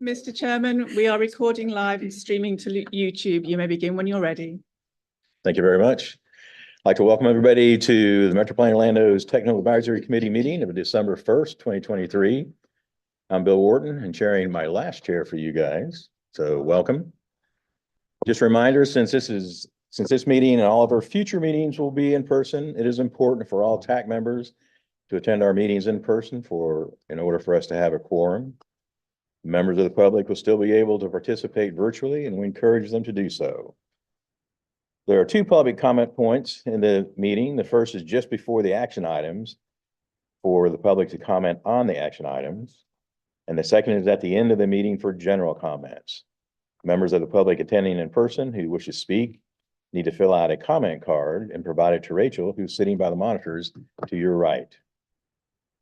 Mr. Chairman, we are recording live and streaming to YouTube. You may begin when you're ready. Thank you very much. I'd like to welcome everybody to the Metro Plan Orlando's Technical Advisory Committee meeting of December 1st, 2023. I'm Bill Wharton and chairing my last chair for you guys. So welcome. Just a reminder, since this meeting and all of our future meetings will be in person, it is important for all TAC members to attend our meetings in person in order for us to have a quorum. Members of the public will still be able to participate virtually, and we encourage them to do so. There are two public comment points in the meeting. The first is just before the action items for the public to comment on the action items. And the second is at the end of the meeting for general comments. Members of the public attending in person who wish to speak need to fill out a comment card and provide it to Rachel, who's sitting by the monitors to your right.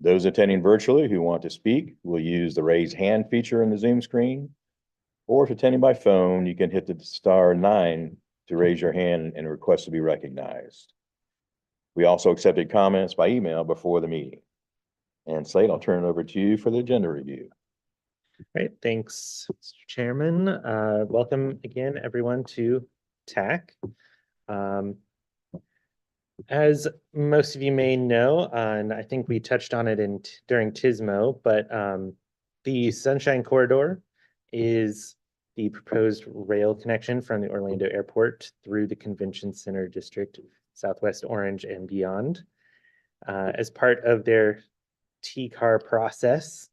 Those attending virtually who want to speak will use the raise hand feature in the Zoom screen. Or if attending by phone, you can hit the *9 to raise your hand and request to be recognized. We also accepted comments by email before the meeting. And Slade, I'll turn it over to you for the agenda review. Great, thanks, Mr. Chairman. Welcome again, everyone, to TAC. As most of you may know, and I think we touched on it during TISMO, but the Sunshine Corridor is the proposed rail connection from the Orlando Airport through the Convention Center District, Southwest Orange, and beyond. As part of their TCAR process,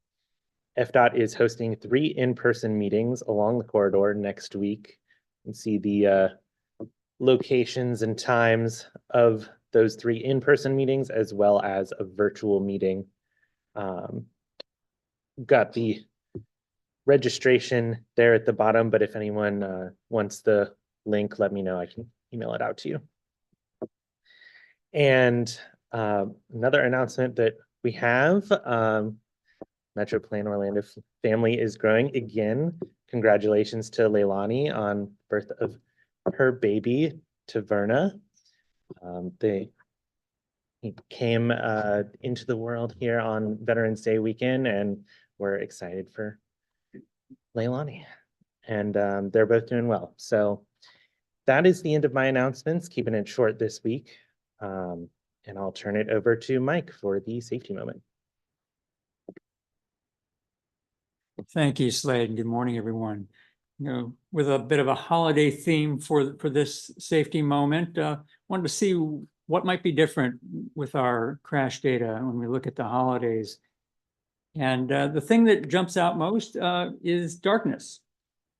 FDOT is hosting 3 in-person meetings along the corridor next week. You can see the locations and times of those 3 in-person meetings, as well as a virtual meeting. Got the registration there at the bottom, but if anyone wants the link, let me know. I can email it out to you. And another announcement that we have, Metro Plan Orlando family is growing again. Congratulations to Leilani on birth of her baby, Taverna. He came into the world here on Veterans Day weekend, and we're excited for Leilani. And they're both doing well. So that is the end of my announcements, keeping it short this week. And I'll turn it over to Mike for the safety moment. Thank you, Slade, and good morning, everyone. With a bit of a holiday theme for this safety moment, wanted to see what might be different with our crash data when we look at the holidays. And the thing that jumps out most is darkness.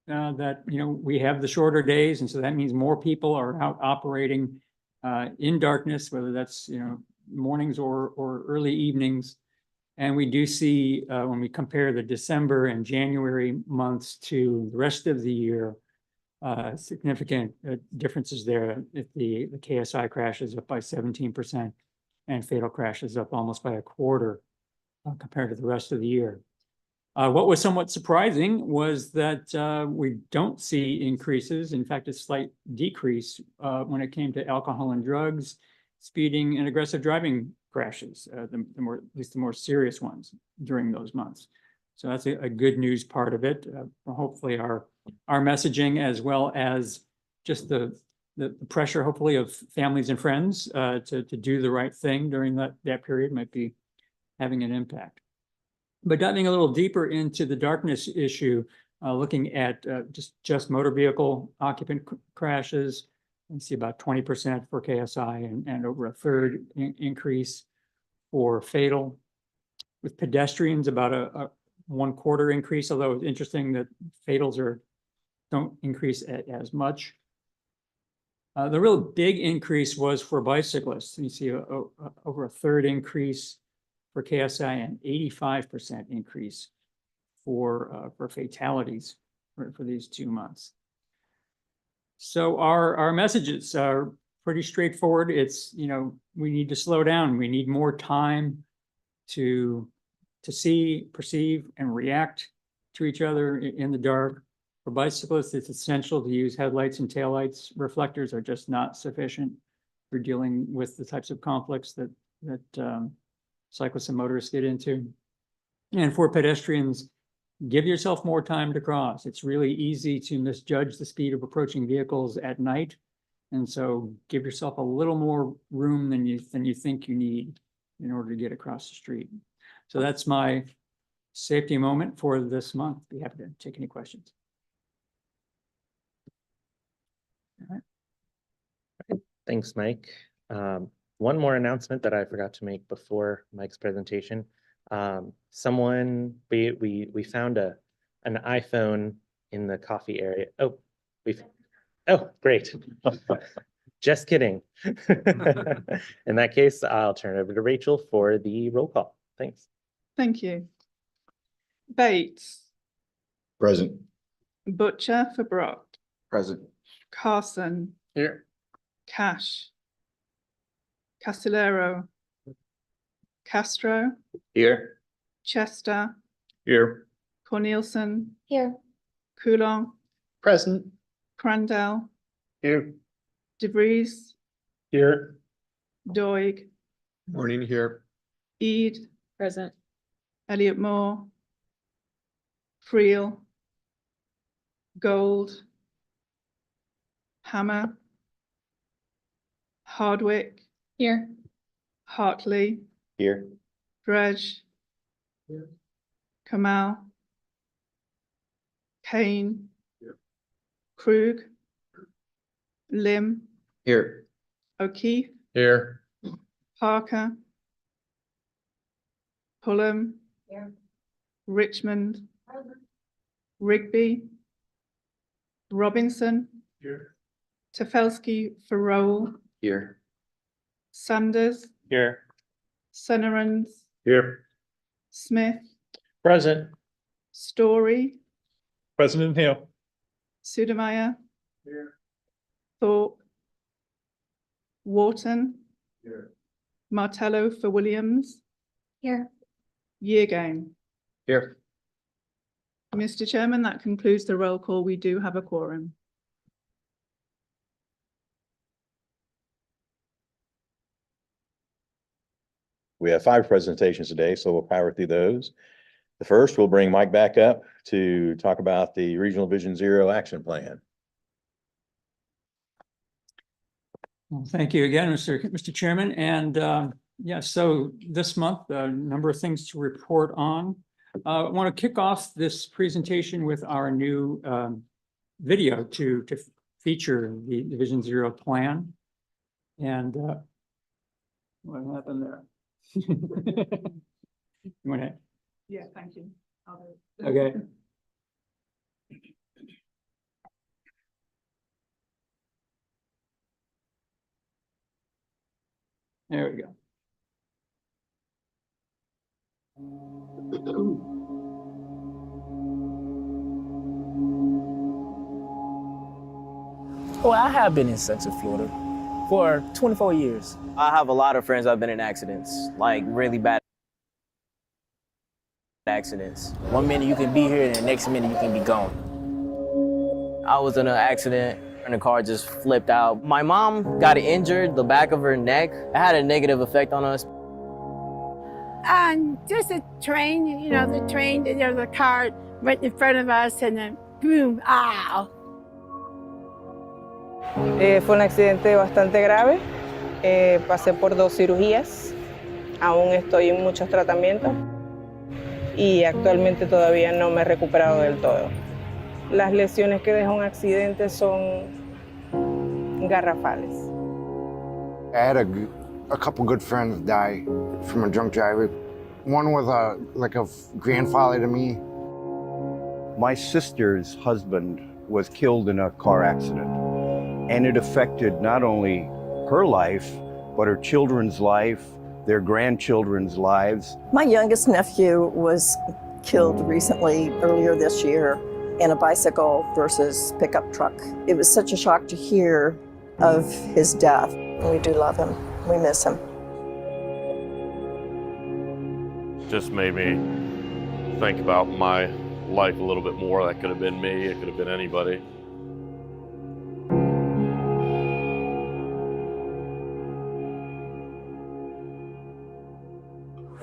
That we have the shorter days, and so that means more people are out operating in darkness, whether that's mornings or early evenings. And we do see when we compare the December and January months to the rest of the year, significant differences there. If the KSI crash is up by 17% and fatal crash is up almost by 1/4 compared to the rest of the year. What was somewhat surprising was that we don't see increases, in fact, a slight decrease when it came to alcohol and drugs, speeding, and aggressive driving crashes, at least the more serious ones during those months. So that's a good news part of it. Hopefully our messaging, as well as just the pressure, hopefully, of families and friends to do the right thing during that period might be having an impact. But diving a little deeper into the darkness issue, looking at just motor vehicle occupant crashes, you see about 20% for KSI and over 1/3 increase for fatal. With pedestrians, about a 1/4 increase, although it's interesting that fatals don't increase as much. The real big increase was for bicyclists. You see over 1/3 increase for KSI and 85% increase for fatalities for these 2 months. So our messages are pretty straightforward. It's, we need to slow down. We need more time to see, perceive, and react to each other in the dark. For bicyclists, it's essential to use headlights and taillights. Reflectors are just not sufficient for dealing with the types of conflicts that cyclists and motorists get into. And for pedestrians, give yourself more time to cross. It's really easy to misjudge the speed of approaching vehicles at night. And so give yourself a little more room than you think you need in order to get across the street. So that's my safety moment for this month. Be happy to take any questions. Thanks, Mike. One more announcement that I forgot to make before Mike's presentation. We found an iPhone in the coffee area. Oh, great. Just kidding. In that case, I'll turn it over to Rachel for the roll call. Thanks. Thank you. Bates, Present. Butcher for Brock, Present. Carson, Here. Cash, Castellero, Castro, Here. Chester, Here. Cornelison, Here. Coulon, Present. Crandell, Here. DeVries, Here. Doig, Morning here. Ede, Present. Elliot Moore, Freel, Gold, Hammer, Hardwick, Here. Hartley, Here. Dredge, Kamal, Kane, Krug, Lim, Here. O'Keefe, Here. Parker, Pullum, Here. Richmond, Rigby, Robinson, Here. Tefelsky for Rowell, Here. Sanders, Here. Sunnerans, Here. Smith, Present. Story, President Hill. Sudemeyer, Here. Thorpe, Wharton, Here. Martello for Williams, Here. Yeargame. Here. Mr. Chairman, that concludes the roll call. We do have a quorum. We have 5 presentations today, so we'll power through those. The first, we'll bring Mike back up to talk about the Regional Vision Zero Action Plan. Well, thank you again, Mr. Chairman. And yeah, so this month, a number of things to report on. I want to kick off this presentation with our new video to feature the Vision Zero plan. And what happened there? You wanna- Yeah, thank you. Okay. There we go. Well, I have been in Central Florida for 24 years. I have a lot of friends that have been in accidents, like really bad accidents. One minute you can be here and the next minute you can be gone. I was in an accident and the car just flipped out. My mom got injured, the back of her neck. It had a negative effect on us. Just a train, you know, the train, there was a car right in front of us and then boom, ow. Fue un accidente bastante grave, pasé por 2 cirugías, aún estoy en muchos tratamientos y actualmente todavía no me he recuperado del todo. Las lesiones que deja un accidente son garrafales. I had a couple good friends die from a drunk driver. One was like a grandfather to me. My sister's husband was killed in a car accident, and it affected not only her life, but her children's life, their grandchildren's lives. My youngest nephew was killed recently, earlier this year, in a bicycle versus pickup truck. It was such a shock to hear of his death. We do love him. We miss him. Just made me think about my life a little bit more. That could have been me, it could have been anybody.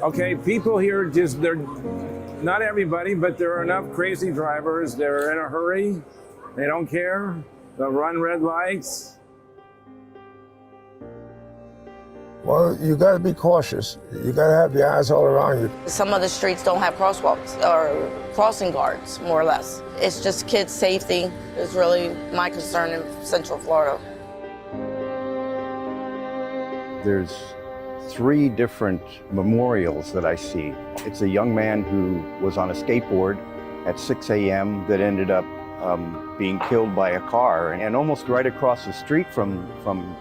Okay, people here just, they're, not everybody, but there are enough crazy drivers. They're in a hurry. They don't care. They'll run red lights. Well, you got to be cautious. You got to have your eyes all around you. Some of the streets don't have crosswalks or crossing guards, more or less. It's just kids' safety is really my concern in Central Florida. There's 3 different memorials that I see. It's a young man who was on a skateboard at 6 a.m. that ended up being killed by a car. And almost right across the street from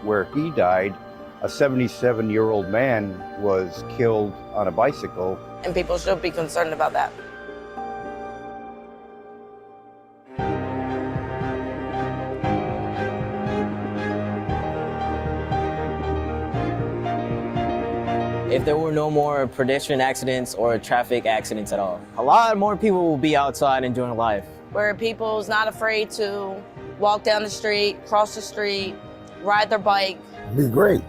where he died, a 77-year-old man was killed on a bicycle. And people should be concerned about that. If there were no more pedestrian accidents or traffic accidents at all, a lot more people will be outside enjoying life. Where people's not afraid to walk down the street, cross the street, ride their bike. Be great.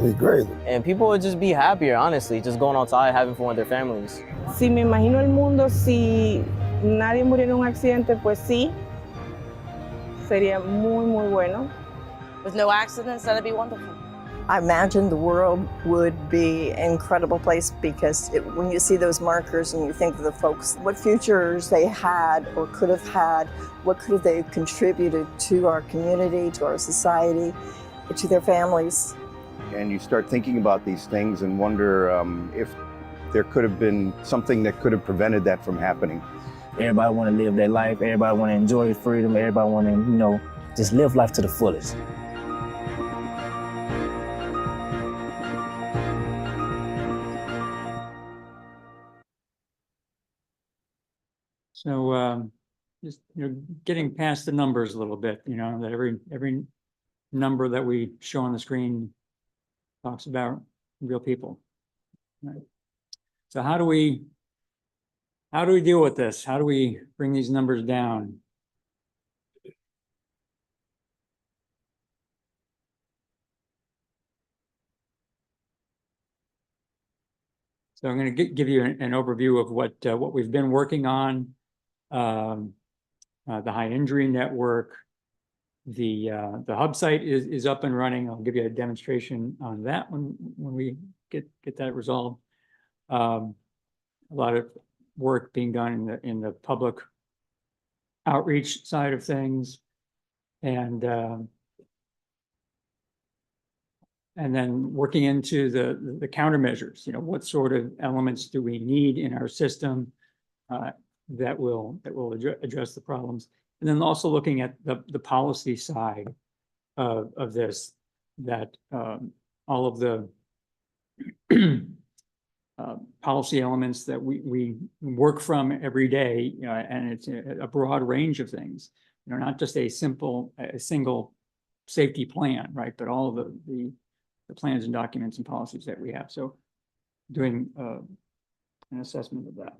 Be great. And people would just be happier, honestly, just going outside, having fun with their families. Si me imagino el mundo si nadie muriera en un accidente, pues sí. Sería muy, muy bueno. With no accidents, that'd be wonderful. I imagine the world would be an incredible place because when you see those markers and you think of the folks, what futures they had or could have had, what could have they contributed to our community, to our society, to their families. And you start thinking about these things and wonder if there could have been something that could have prevented that from happening. Everybody want to live their life. Everybody want to enjoy freedom. Everybody want to, just live life to the fullest. So just getting past the numbers a little bit, that every number that we show on the screen talks about real people. Right. So how do we deal with this? How do we bring these numbers down? So I'm going to give you an overview of what we've been working on. The high injury network, the hub site is up and running. I'll give you a demonstration on that when we get that resolved. A lot of work being done in the public outreach side of things, and then working into the countermeasures. What sort of elements do we need in our system that will address the problems, and then also looking at the policy side of this, that all of the policy elements that we work from every day, and it's a broad range of things, not just a single safety plan, right? But all of the plans and documents and policies that we have. So doing an assessment of that.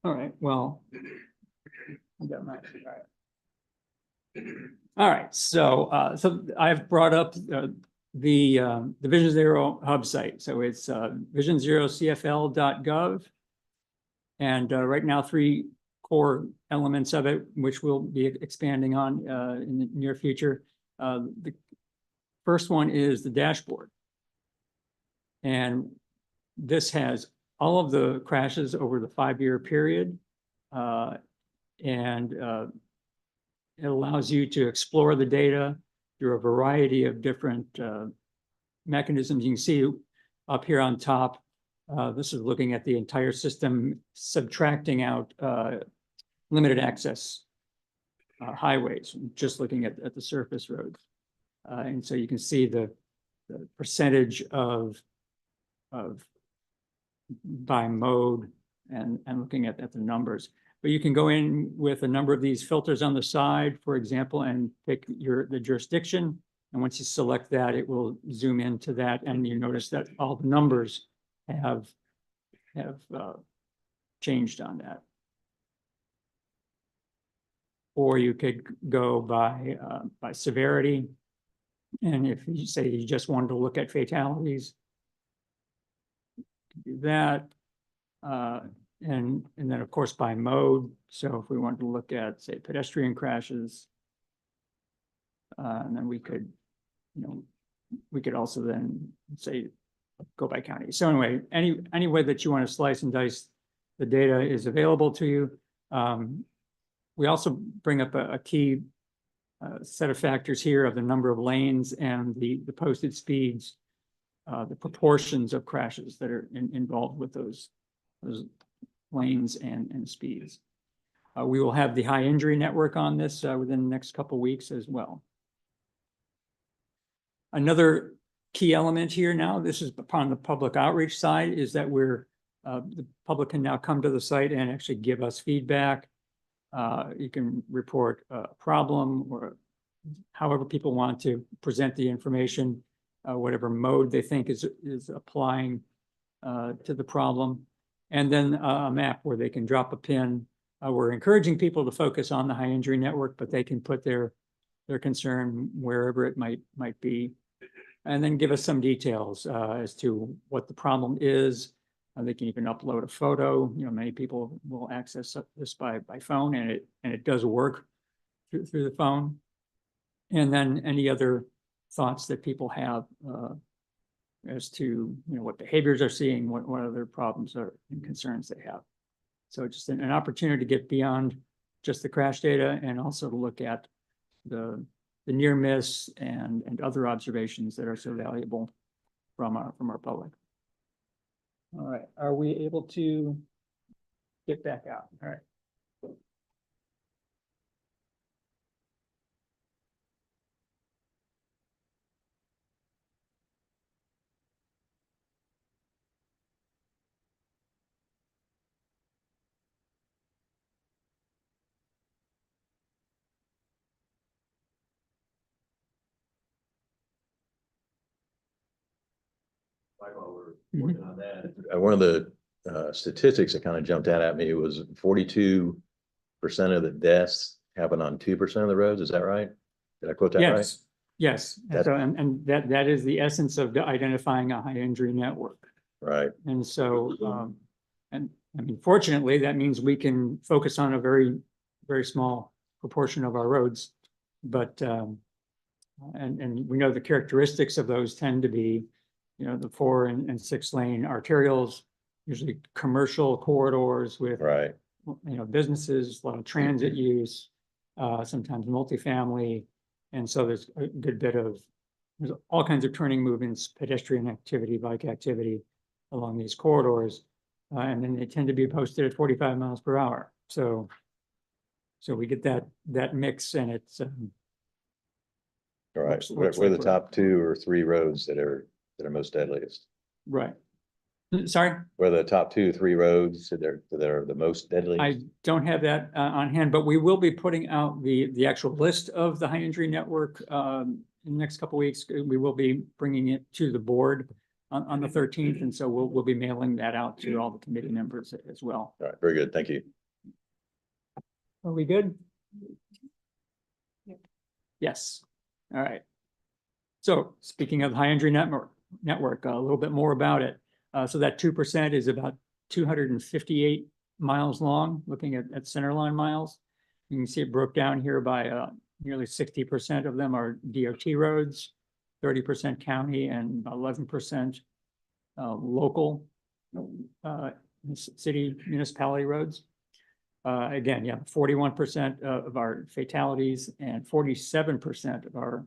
All right, well, I got my, all right, so I've brought up the Vision Zero hub site. So it's visionzerocfl.gov, and right now 3 core elements of it, which we'll be expanding on in the near future. The first one is the dashboard, and this has all of the crashes over the 5-year period, and it allows you to explore the data through a variety of different mechanisms. You can see up here on top, this is looking at the entire system, subtracting out limited access highways, just looking at the surface roads. And so you can see the percentage of by mode and looking at the numbers. But you can go in with a number of these filters on the side, for example, and pick the jurisdiction. And once you select that, it will zoom into that, and you notice that all the numbers have changed on that. or you could go by severity. And if you say you just wanted to look at fatalities, do that. And then of course by mode. So if we wanted to look at, say, pedestrian crashes, and then we could, we could also then say go by county. So anyway, any way that you want to slice and dice the data is available to you. We also bring up a key set of factors here of the number of lanes and the posted speeds, the proportions of crashes that are involved with those lanes and speeds. We will have the high injury network on this within the next couple of weeks as well. Another key element here now, this is upon the public outreach side, is that the public can now come to the site and actually give us feedback. You can report a problem or however people want to present the information, whatever mode they think is applying to the problem. And then a map where they can drop a pin. We're encouraging people to focus on the high injury network, but they can put their concern wherever it might be. And then give us some details as to what the problem is. They can even upload a photo. Many people will access this by phone, and it does work through the phone. And then any other thoughts that people have as to what behaviors are seeing, what other problems and concerns they have. So just an opportunity to get beyond just the crash data and also to look at the near miss and other observations that are so valuable from our public. All right, are we able to get back out? All right. While we're working on that, one of the statistics that kind of jumped out at me was 42% of the deaths happen on 2% of the roads. Is that right? Did I quote that right? Yes. And so, and that is the essence of identifying a high injury network. Right. And so, and I mean, fortunately, that means we can focus on a very, very small proportion of our roads. But, and we know the characteristics of those tend to be, the 4 and 6 lane arterials, usually commercial corridors with, right, businesses, a lot of transit use, sometimes multifamily. And so there's a good bit of, there's all kinds of turning movements, pedestrian activity, bike activity along these corridors. And then they tend to be posted at 45 miles per hour. So we get that mix, and it's all right. looks We're like the top 2 or 3 roads that are most deadliest. Right. Sorry? We're the top 2 or 3 roads that are the most deadly. I don't have that on hand, but we will be putting out the actual list of the high injury network in the next couple of weeks. We will be bringing it to the board on the 13th, and so we'll be mailing that out to all the committee members as well. All right, very good. Thank you. Are we good? Yes. All right. So speaking of high injury network, a little bit more about it. So that 2% is about 258 miles long, looking at centerline miles. You can see it broke down here by nearly 60% of them are DOT roads, 30% county, and 11% local city municipality roads. Again, 41% of our fatalities and 47% of our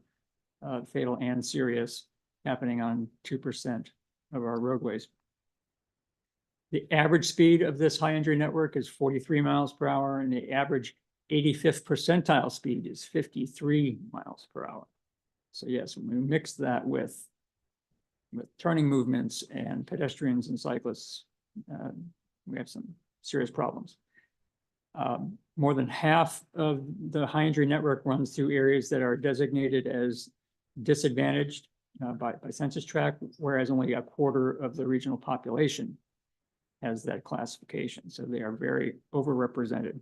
fatal and serious happening on 2% of our roadways. The average speed of this high injury network is 43 miles per hour, and the average 85th percentile speed is 53 miles per hour. So yes, when we mix that with turning movements and pedestrians and cyclists, we have some serious problems. More than half of the high injury network runs through areas that are designated as disadvantaged by census tract, whereas only a quarter of the regional population has that classification. So they are very overrepresented.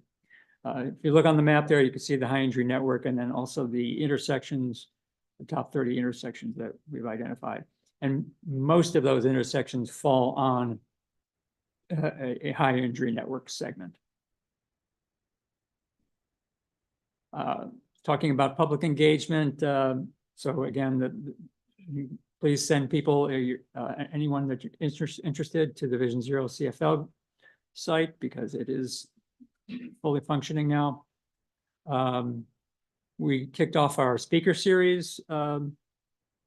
If you look on the map there, you can see the high injury network and then also the intersections, the top 30 intersections that we've identified. And most of those intersections fall on a high injury network segment. Talking about public engagement. So again, please send people, anyone that you're interested, to the Vision Zero CFL site, because it is fully functioning now. We kicked off our speaker series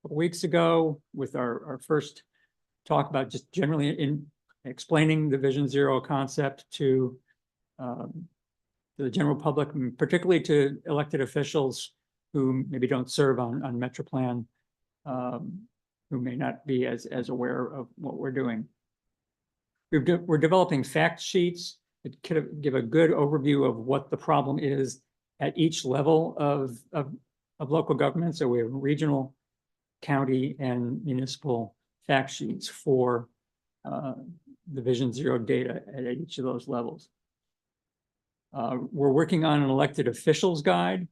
weeks ago with our first talk about just generally in explaining the Vision Zero concept to the general public, and particularly to elected officials who maybe don't serve on MetroPlan, who may not be as aware of what we're doing. We're developing fact sheets that could give a good overview of what the problem is at each level of local government. So we have regional, county, and municipal fact sheets for the Vision Zero data at each of those levels. We're working on an elected officials guide,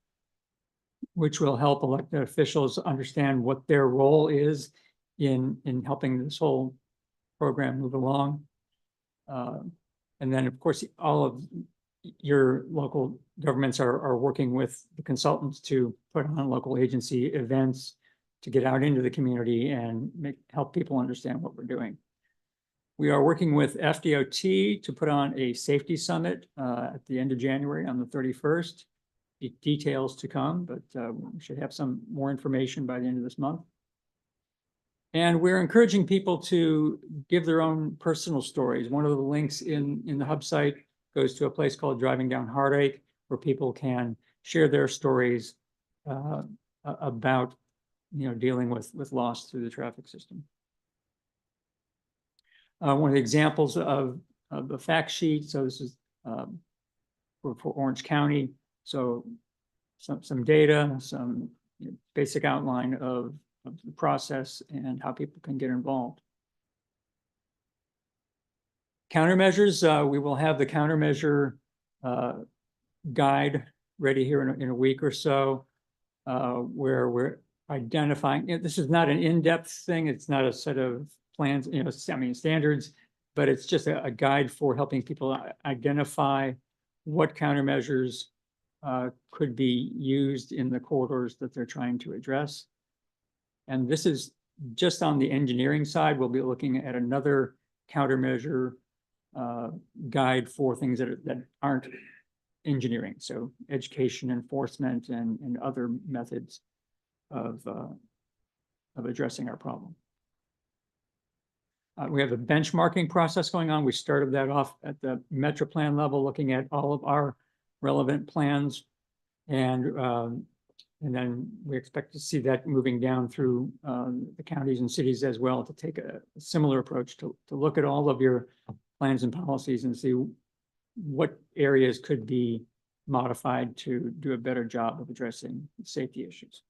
which will help elected officials understand what their role is in helping this whole program move along. And then, of course, all of your local governments are working with the consultants to put on local agency events to get out into the community and help people understand what we're doing. We are working with FDOT to put on a safety summit at the end of January on the 31st. Details to come, but we should have some more information by the end of this month. And we're encouraging people to give their own personal stories. One of the links in the hub site goes to a place called Driving Down Heartache, where people can share their stories about dealing with loss through the traffic system. One of the examples of the fact sheet. So this is for Orange County. So some data, some basic outline of the process and how people can get involved. Countermeasures, we will have the countermeasure guide ready here in a week or so, where we're identifying, this is not an in-depth thing. It's not a set of plans, standards, but it's just a guide for helping people identify what countermeasures could be used in the corridors that they're trying to address. And this is just on the engineering side. We'll be looking at another countermeasure guide for things that aren't engineering. So education, enforcement, and other methods of addressing our problem. We have a benchmarking process going on. We started that off at the MetroPlan level, looking at all of our relevant plans, and then we expect to see that moving down through the counties and cities as well, to take a similar approach to look at all of your plans and policies and see what areas could be modified to do a better job of addressing safety issues.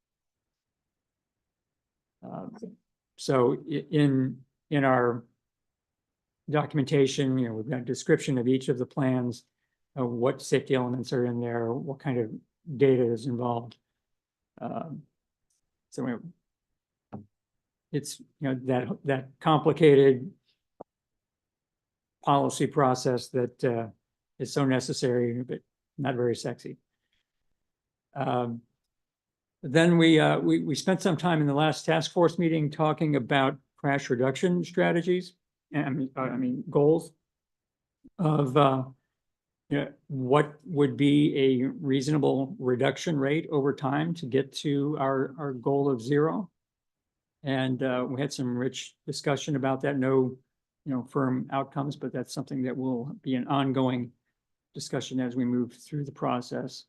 So in our documentation, we've got a description of each of the plans, what safety elements are in there, what kind of data is involved. So it's that complicated policy process that is so necessary, but not very sexy. Then we spent some time in the last task force meeting talking about crash reduction strategies, and I mean goals of what would be a reasonable reduction rate over time to get to our goal of zero. And we had some rich discussion about that. No, firm outcomes, but that's something that will be an ongoing discussion as we move through the process.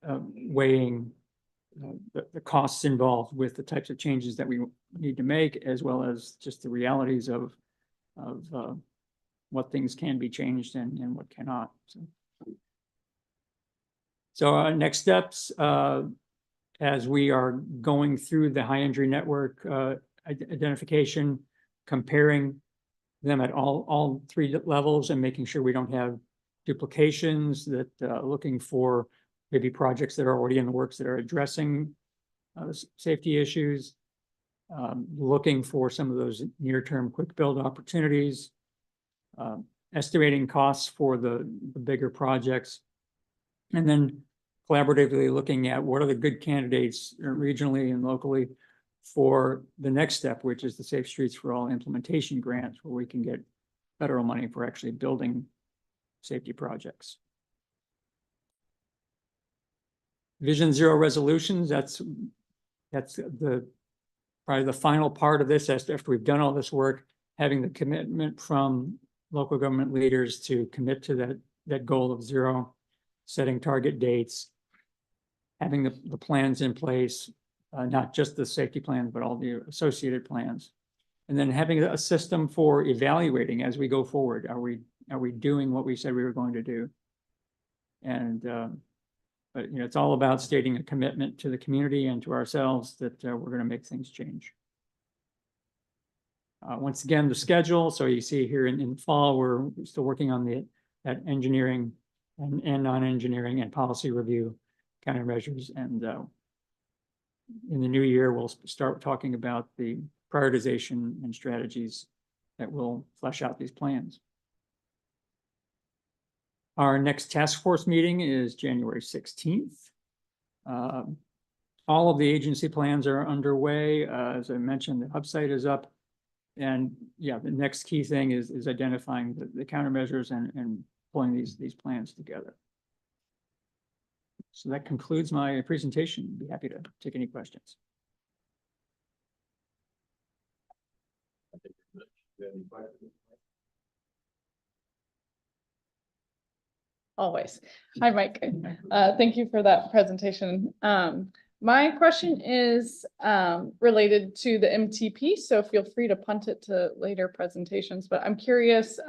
Weighing the costs involved with the types of changes that we need to make, as well as just the realities of what things can be changed and what cannot. So our next steps, as we are going through the high injury network identification, comparing them at all three levels and making sure we don't have duplications, that looking for maybe projects that are already in the works that are addressing safety issues, looking for some of those near-term quick build opportunities, estimating costs for the bigger projects, and then collaboratively looking at what are the good candidates regionally and locally for the next step, which is the Safe Streets for All implementation grants, where we can get federal money for actually building safety projects. Vision Zero resolutions, that's probably the final part of this, after we've done all this work, having the commitment from local government leaders to commit to that goal of zero, setting target dates, having the plans in place, not just the safety plans, but all the associated plans. And then having a system for evaluating as we go forward. Are we doing what we said we were going to do? And but it's all about stating a commitment to the community and to ourselves that we're going to make things change. Once again, the schedule. So you see here in fall, we're still working on that engineering and non-engineering and policy review countermeasures. And in the new year, we'll start talking about the prioritization and strategies that will flesh out these plans. Our next task force meeting is January 16th. All of the agency plans are underway. As I mentioned, the website is up. And yeah, the next key thing is identifying the countermeasures and pulling these plans together. So that concludes my presentation. I'd be happy to take any questions. Always. Hi, Mike. Thank you for that presentation. My question is related to the MTP, so feel free to punt it to later presentations, but I'm curious,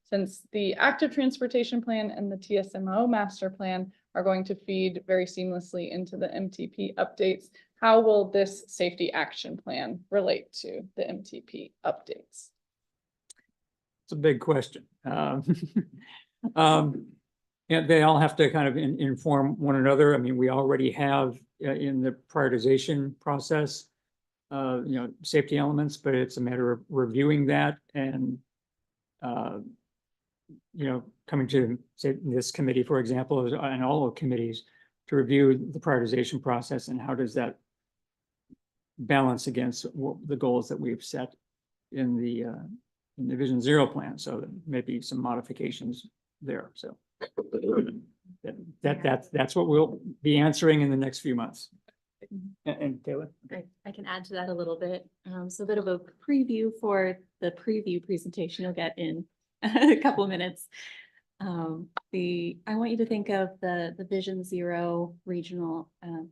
since the active transportation plan and the TSMO master plan are going to feed very seamlessly into the MTP updates, how will this safety action plan relate to the MTP updates? It's a big question. And they all have to kind of inform one another. I mean, we already have in the prioritization process, safety elements, but it's a matter of reviewing that and, coming to say this committee, for example, and all of committees to review the prioritization process and how does that balance against the goals that we've set in the Vision Zero plan. So maybe some modifications there. So that's what we'll be answering in the next few months. And Taylor? I can add to that a little bit. So a bit of a preview for the preview presentation you'll get in a couple of minutes. I want you to think of the Vision Zero regional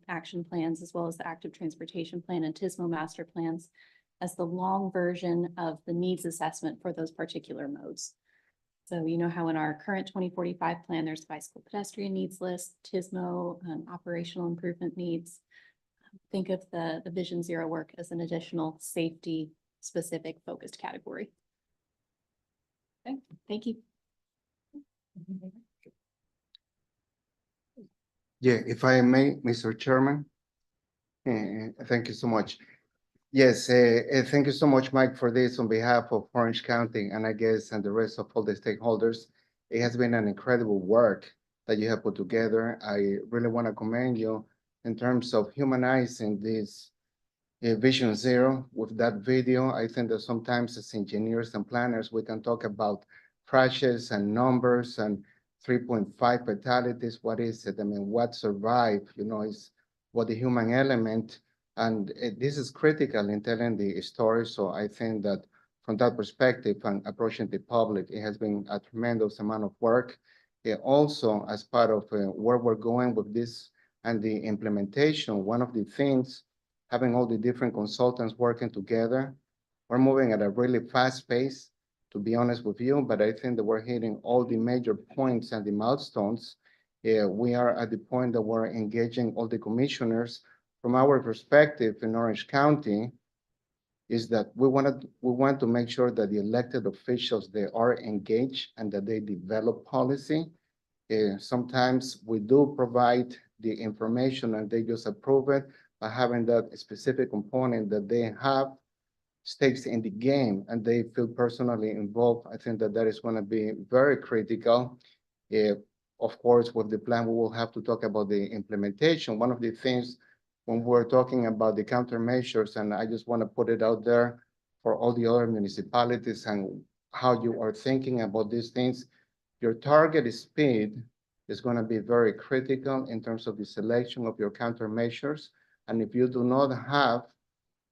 action plans, as well as the active transportation plan and TSMO master plans, as the long version of the needs assessment for those particular modes. So you know how in our current 2045 plan, there's bicycle pedestrian needs list, TSMO, operational improvement needs. Think of the Vision Zero work as an additional safety specific focused category. Okay, thank you. Yeah, if I may, Mr. Chairman, thank you so much. Yes, thank you so much, Mike, for this on behalf of Orange County and I guess and the rest of all the stakeholders. It has been an incredible work that you have put together. I really want to commend you in terms of humanizing this Vision Zero with that video. I think that sometimes as engineers and planners, we can talk about crashes and numbers and 3.5 fatalities. What is it? I mean, what survived, is what the human element. And this is critical in telling the story. So I think that from that perspective and approaching the public, it has been a tremendous amount of work. Also, as part of where we're going with this and the implementation, one of the things, having all the different consultants working together, we're moving at a really fast pace, to be honest with you, but I think that we're hitting all the major points and the milestones. We are at the point that we're engaging all the commissioners. From our perspective in Orange County, is that we want to make sure that the elected officials, they are engaged and that they develop policy. Sometimes we do provide the information and they just approve it, but having that specific component that they have stakes in the game and they feel personally involved, I think that that is going to be very critical. Of course, with the plan, we will have to talk about the implementation. One of the things when we're talking about the countermeasures, and I just want to put it out there for all the other municipalities and how you are thinking about these things, your target speed is going to be very critical in terms of the selection of your countermeasures. And if you do not have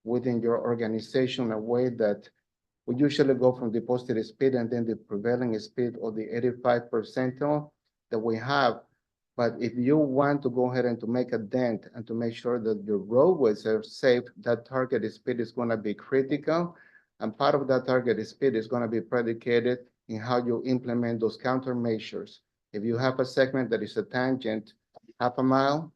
within your organization a way that we usually go from the posted speed and then the prevailing speed or the 85 percentile that we have. But if you want to go ahead and to make a dent and to make sure that your roadways are safe, that target speed is going to be critical. And part of that target speed is going to be predicated in how you implement those countermeasures. If you have a segment that is a tangent, half a mile,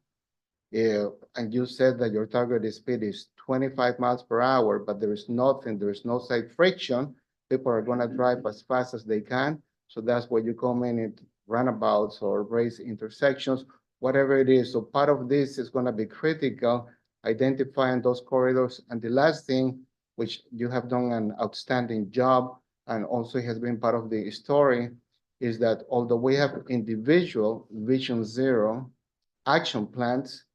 and you said that your target speed is 25 miles per hour, but there is nothing, there is no side friction, people are going to drive as fast as they can. So that's where you come in roundabouts or race intersections, whatever it is. So part of this is going to be critical, identifying those corridors. And the last thing, which you have done an outstanding job and also has been part of the story, is that although we have individual Vision Zero action plans,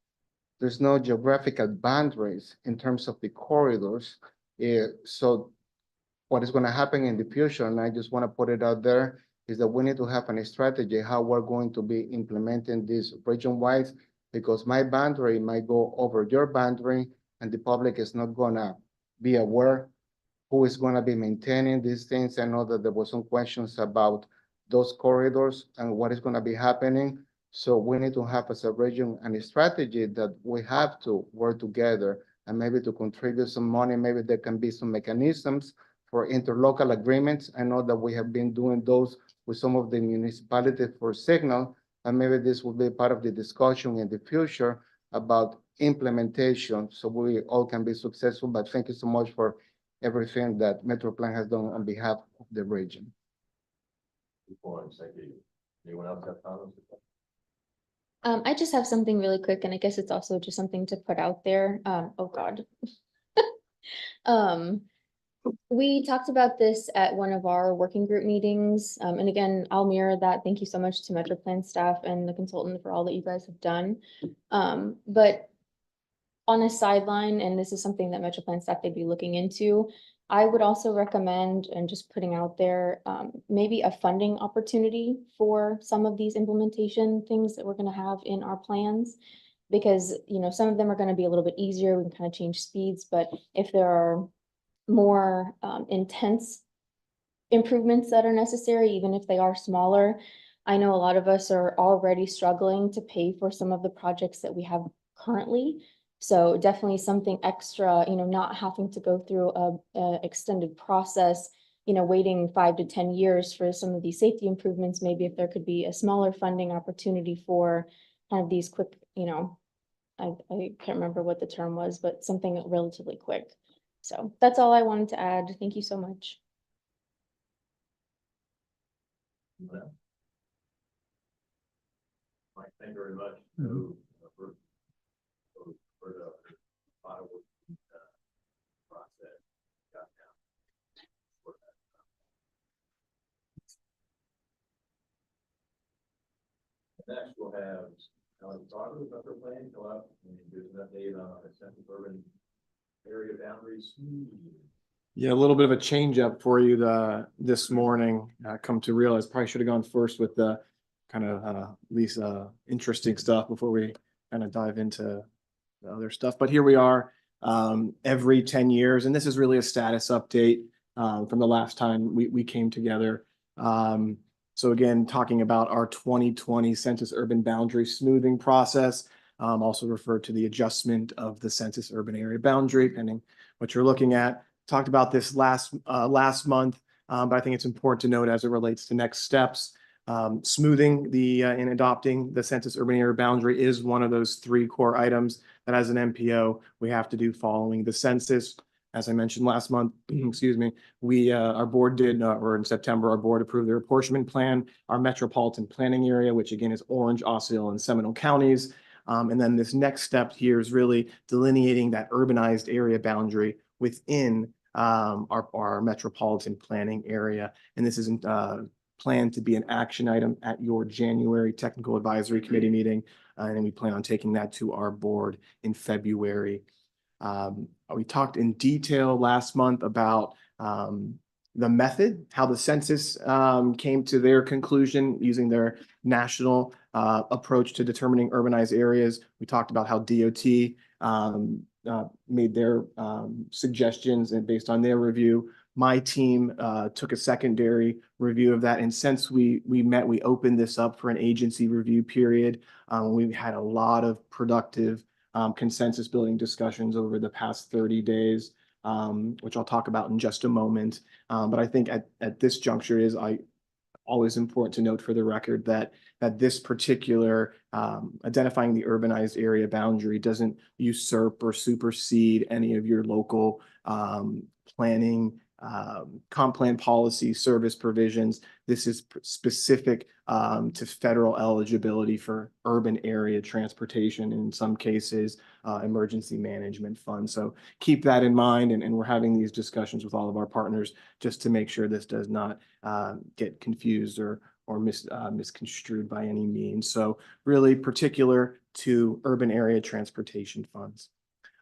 there's no geographical boundaries in terms of the corridors. So what is going to happen in the future, and I just want to put it out there, is that we need to have a strategy how we're going to be implementing this region-wise, because my boundary might go over your boundary, and the public is not going to be aware who is going to be maintaining these things. I know that there were some questions about those corridors and what is going to be happening. So we need to have as a region and a strategy that we have to work together and maybe to contribute some money. Maybe there can be some mechanisms for interlocal agreements. I know that we have been doing those with some of the municipalities for signal, and maybe this will be part of the discussion in the future about implementation so we all can be successful. But thank you so much for everything that MetroPlan has done on behalf of the region. Thank you. Anyone else have comments? I just have something really quick, and I guess it's also just something to put out there. Oh God. We talked about this at one of our working group meetings. And again, I'll mirror that. Thank you so much to MetroPlan staff and the consultant for all that you guys have done. But on a sideline, and this is something that MetroPlan staff they'd be looking into, I would also recommend, and just putting out there, maybe a funding opportunity for some of these implementation things that we're going to have in our plans, because, you know, some of them are going to be a little bit easier. We can kind of change speeds, but if there are more intense improvements that are necessary, even if they are smaller, I know a lot of us are already struggling to pay for some of the projects that we have currently. So definitely something extra, you know, not having to go through a extended process, you know, waiting 5 to 10 years for some of these safety improvements. Maybe if there could be a smaller funding opportunity for kind of these quick, you know, I can't remember what the term was, but something relatively quick. So that's all I wanted to add. Thank you so much. Mike, thank you very much. For the fireworks process. Next, we'll have Alex Barber with MetroPlan go up and give an update on the central urban area boundaries. Yeah, a little bit of a change up for you this morning. Come to realize probably should have gone first with the kind of least interesting stuff before we kind of dive into the other stuff. But here we are every 10 years, and this is really a status update from the last time we came together. So again, talking about our 2020 Census Urban Boundary Smoothing process, also referred to the adjustment of the Census Urban Area Boundary, depending what you're looking at. Talked about this last month, but I think it's important to note as it relates to next steps. Smoothing in adopting the Census Urban Area Boundary is one of those 3 core items that as an MPO we have to do following the census. As I mentioned last month, excuse me, our board did, or in September, our board approved the apportionment plan, our metropolitan planning area, which again is Orange, Osceola, and Seminole counties. And then this next step here is really delineating that urbanized area boundary within our metropolitan planning area. And this is planned to be an action item at your January Technical Advisory Committee meeting. And we plan on taking that to our board in February. We talked in detail last month about the method, how the census came to their conclusion using their national approach to determining urbanized areas. We talked about how DOT made their suggestions, and based on their review, my team took a secondary review of that. And since we met, we opened this up for an agency review period. We've had a lot of productive consensus building discussions over the past 30 days, which I'll talk about in just a moment. But I think at this juncture is always important to note for the record that this particular identifying the urbanized area boundary doesn't usurp or supersede any of your local planning, comp plan policy, service provisions. This is specific to federal eligibility for urban area transportation, in some cases, emergency management funds. So keep that in mind, and we're having these discussions with all of our partners just to make sure this does not get confused or misconstrued by any means. So really particular to urban area transportation funds.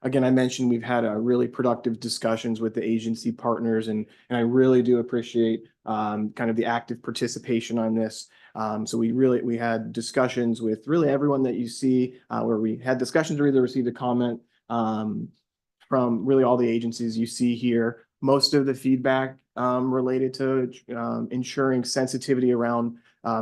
Again, I mentioned we've had a really productive discussions with the agency partners, and I really do appreciate kind of the active participation on this. So we had discussions with really everyone that you see, where we had discussions or either received a comment from really all the agencies you see here. Most of the feedback related to ensuring sensitivity around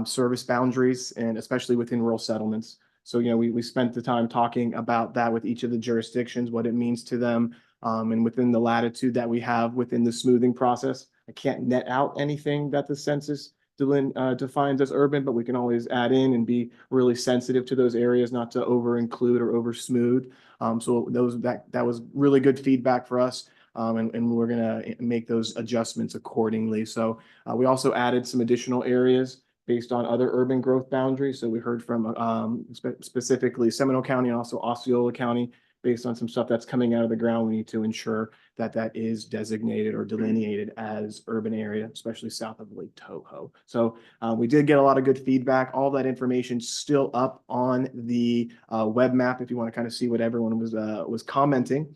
service boundaries, and especially within rural settlements. So, we spent the time talking about that with each of the jurisdictions, what it means to them, and within the latitude that we have within the smoothing process. I can't net out anything that the census defines as urban, but we can always add in and be really sensitive to those areas, not to over include or over smooth. So that was really good feedback for us. And we're going to make those adjustments accordingly. So we also added some additional areas based on other urban growth boundaries. So we heard from specifically Seminole County and also Osceola County. Based on some stuff that's coming out of the ground, we need to ensure that that is designated or delineated as urban area, especially south of Lake Toho. So we did get a lot of good feedback. All that information still up on the web map if you want to kind of see what everyone was commenting.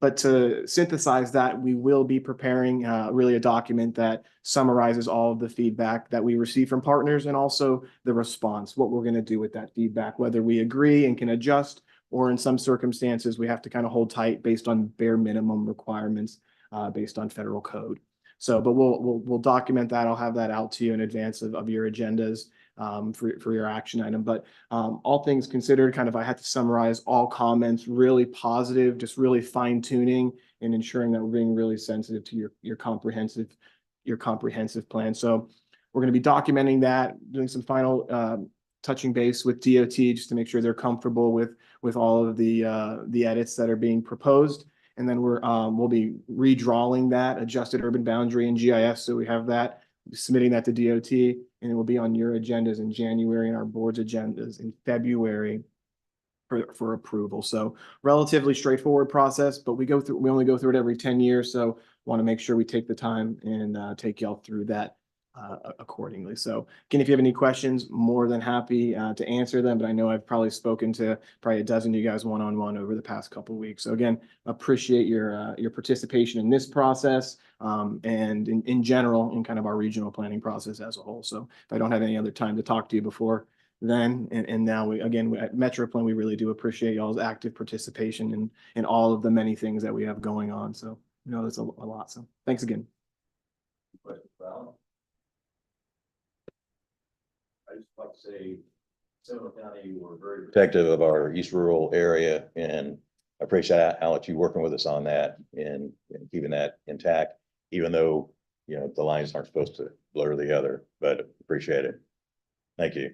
But to synthesize that, we will be preparing really a document that summarizes all of the feedback that we receive from partners, and also the response, what we're going to do with that feedback, whether we agree and can adjust, or in some circumstances, we have to kind of hold tight based on bare minimum requirements based on federal code. So, but we'll document that. I'll have that out to you in advance of your agendas for your action item. But all things considered, kind of, I had to summarize all comments, really positive, just really fine tuning and ensuring that we're being really sensitive to your comprehensive plan. So we're going to be documenting that, doing some final touching base with DOT just to make sure they're comfortable with all of the edits that are being proposed. And then we'll be redrawing that adjusted urban boundary in GIS. So we have that, submitting that to DOT, and it will be on your agendas in January and our board's agendas in February for approval. So relatively straightforward process, but we only go through it every 10 years. So want to make sure we take the time and take y'all through that accordingly. So again, if you have any questions, more than happy to answer them, but I know I've probably spoken to probably a dozen of you guys one-on-one over the past couple of weeks. So again, appreciate your participation in this process and in general in kind of our regional planning process as a whole. So if I don't have any other time to talk to you before then, and now again at MetroPlan, we really do appreciate y'all's active participation in all of the many things that we have going on. So that's a lot. So thanks again. I just like to say, Seminole County, we're very protective of our East Rural area, and I appreciate Alex, you working with us on that and keeping that intact, even though, the lines aren't supposed to blur the other, but appreciate it. Thank you.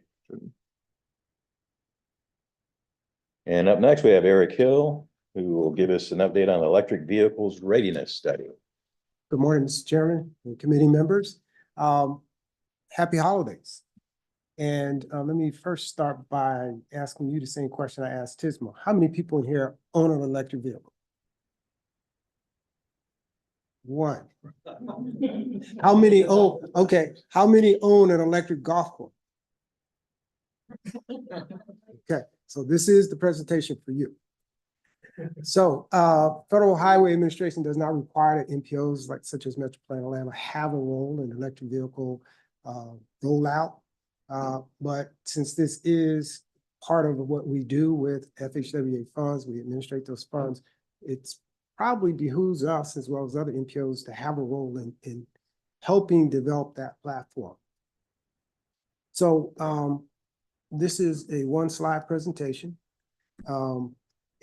And up next, we have Eric Hill, who will give us an update on electric vehicles readiness study. Good morning, Mr. Chairman and committee members. Happy holidays. And let me first start by asking you the same question I asked Tismo. How many people in here own an electric vehicle? One. How many own, okay, how many own an electric golf course? Okay, so this is the presentation for you. So Federal Highway Administration does not require that MPOs such as Metro Plan Atlanta have a role in electric vehicle rollout. But since this is part of what we do with FHWA funds, we administrate those funds, it's probably behooves us as well as other MPOs to have a role in helping develop that platform. So this is a one-slide presentation.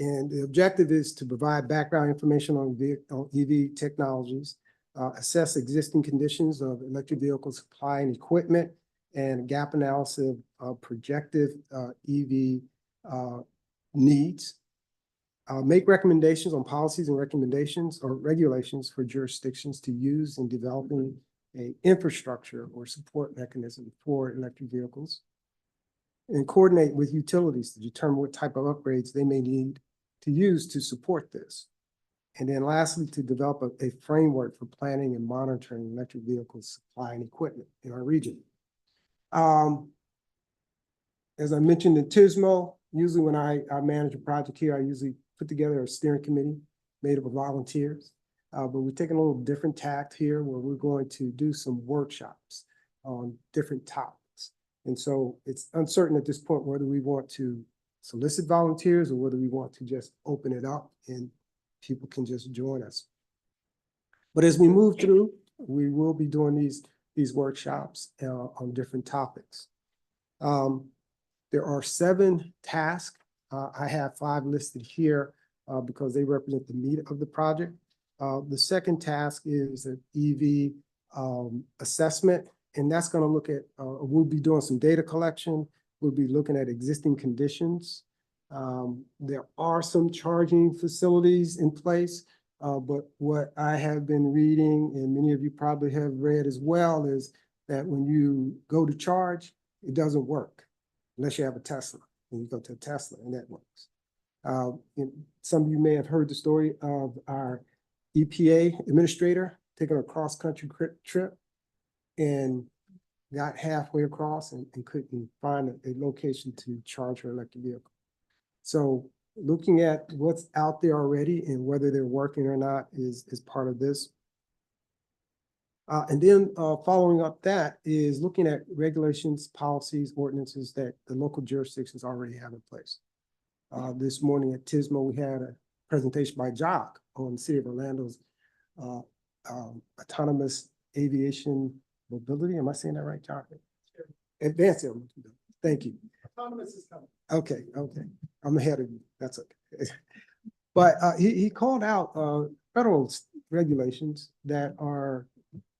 And the objective is to provide background information on EV technologies, assess existing conditions of electric vehicle supply and equipment, and gap analysis of projected EV needs. Make recommendations on policies and recommendations or regulations for jurisdictions to use in developing an infrastructure or support mechanism for electric vehicles. And coordinate with utilities to determine what type of upgrades they may need to use to support this. And then lastly, to develop a framework for planning and monitoring electric vehicle supply and equipment in our region. As I mentioned in TISMO, usually when I manage a project here, I usually put together a steering committee made up of volunteers. But we're taking a little different tact here where we're going to do some workshops on different topics. And so it's uncertain at this point whether we want to solicit volunteers or whether we want to just open it up and people can just join us. But as we move through, we will be doing these workshops on different topics. There are 7 tasks. I have 5 listed here because they represent the meat of the project. The second task is an EV assessment, and that's going to look at, we'll be doing some data collection. We'll be looking at existing conditions. There are some charging facilities in place, but what I have been reading, and many of you probably have read as well, is that when you go to charge, it doesn't work unless you have a Tesla. And you go to a Tesla, and that works. Some of you may have heard the story of our EPA administrator taking a cross-country trip and got halfway across and couldn't find a location to charge her electric vehicle. So looking at what's out there already and whether they're working or not is part of this. And then following up that is looking at regulations, policies, ordinances that the local jurisdictions already have in place. This morning at TISMO, we had a presentation by Jock on the City of Orlando's autonomous aviation mobility. Am I saying that right, Jock? Advanced air mobility. Thank you. Autonomous is coming. Okay. I'm ahead of you. That's okay. But he called out federal regulations that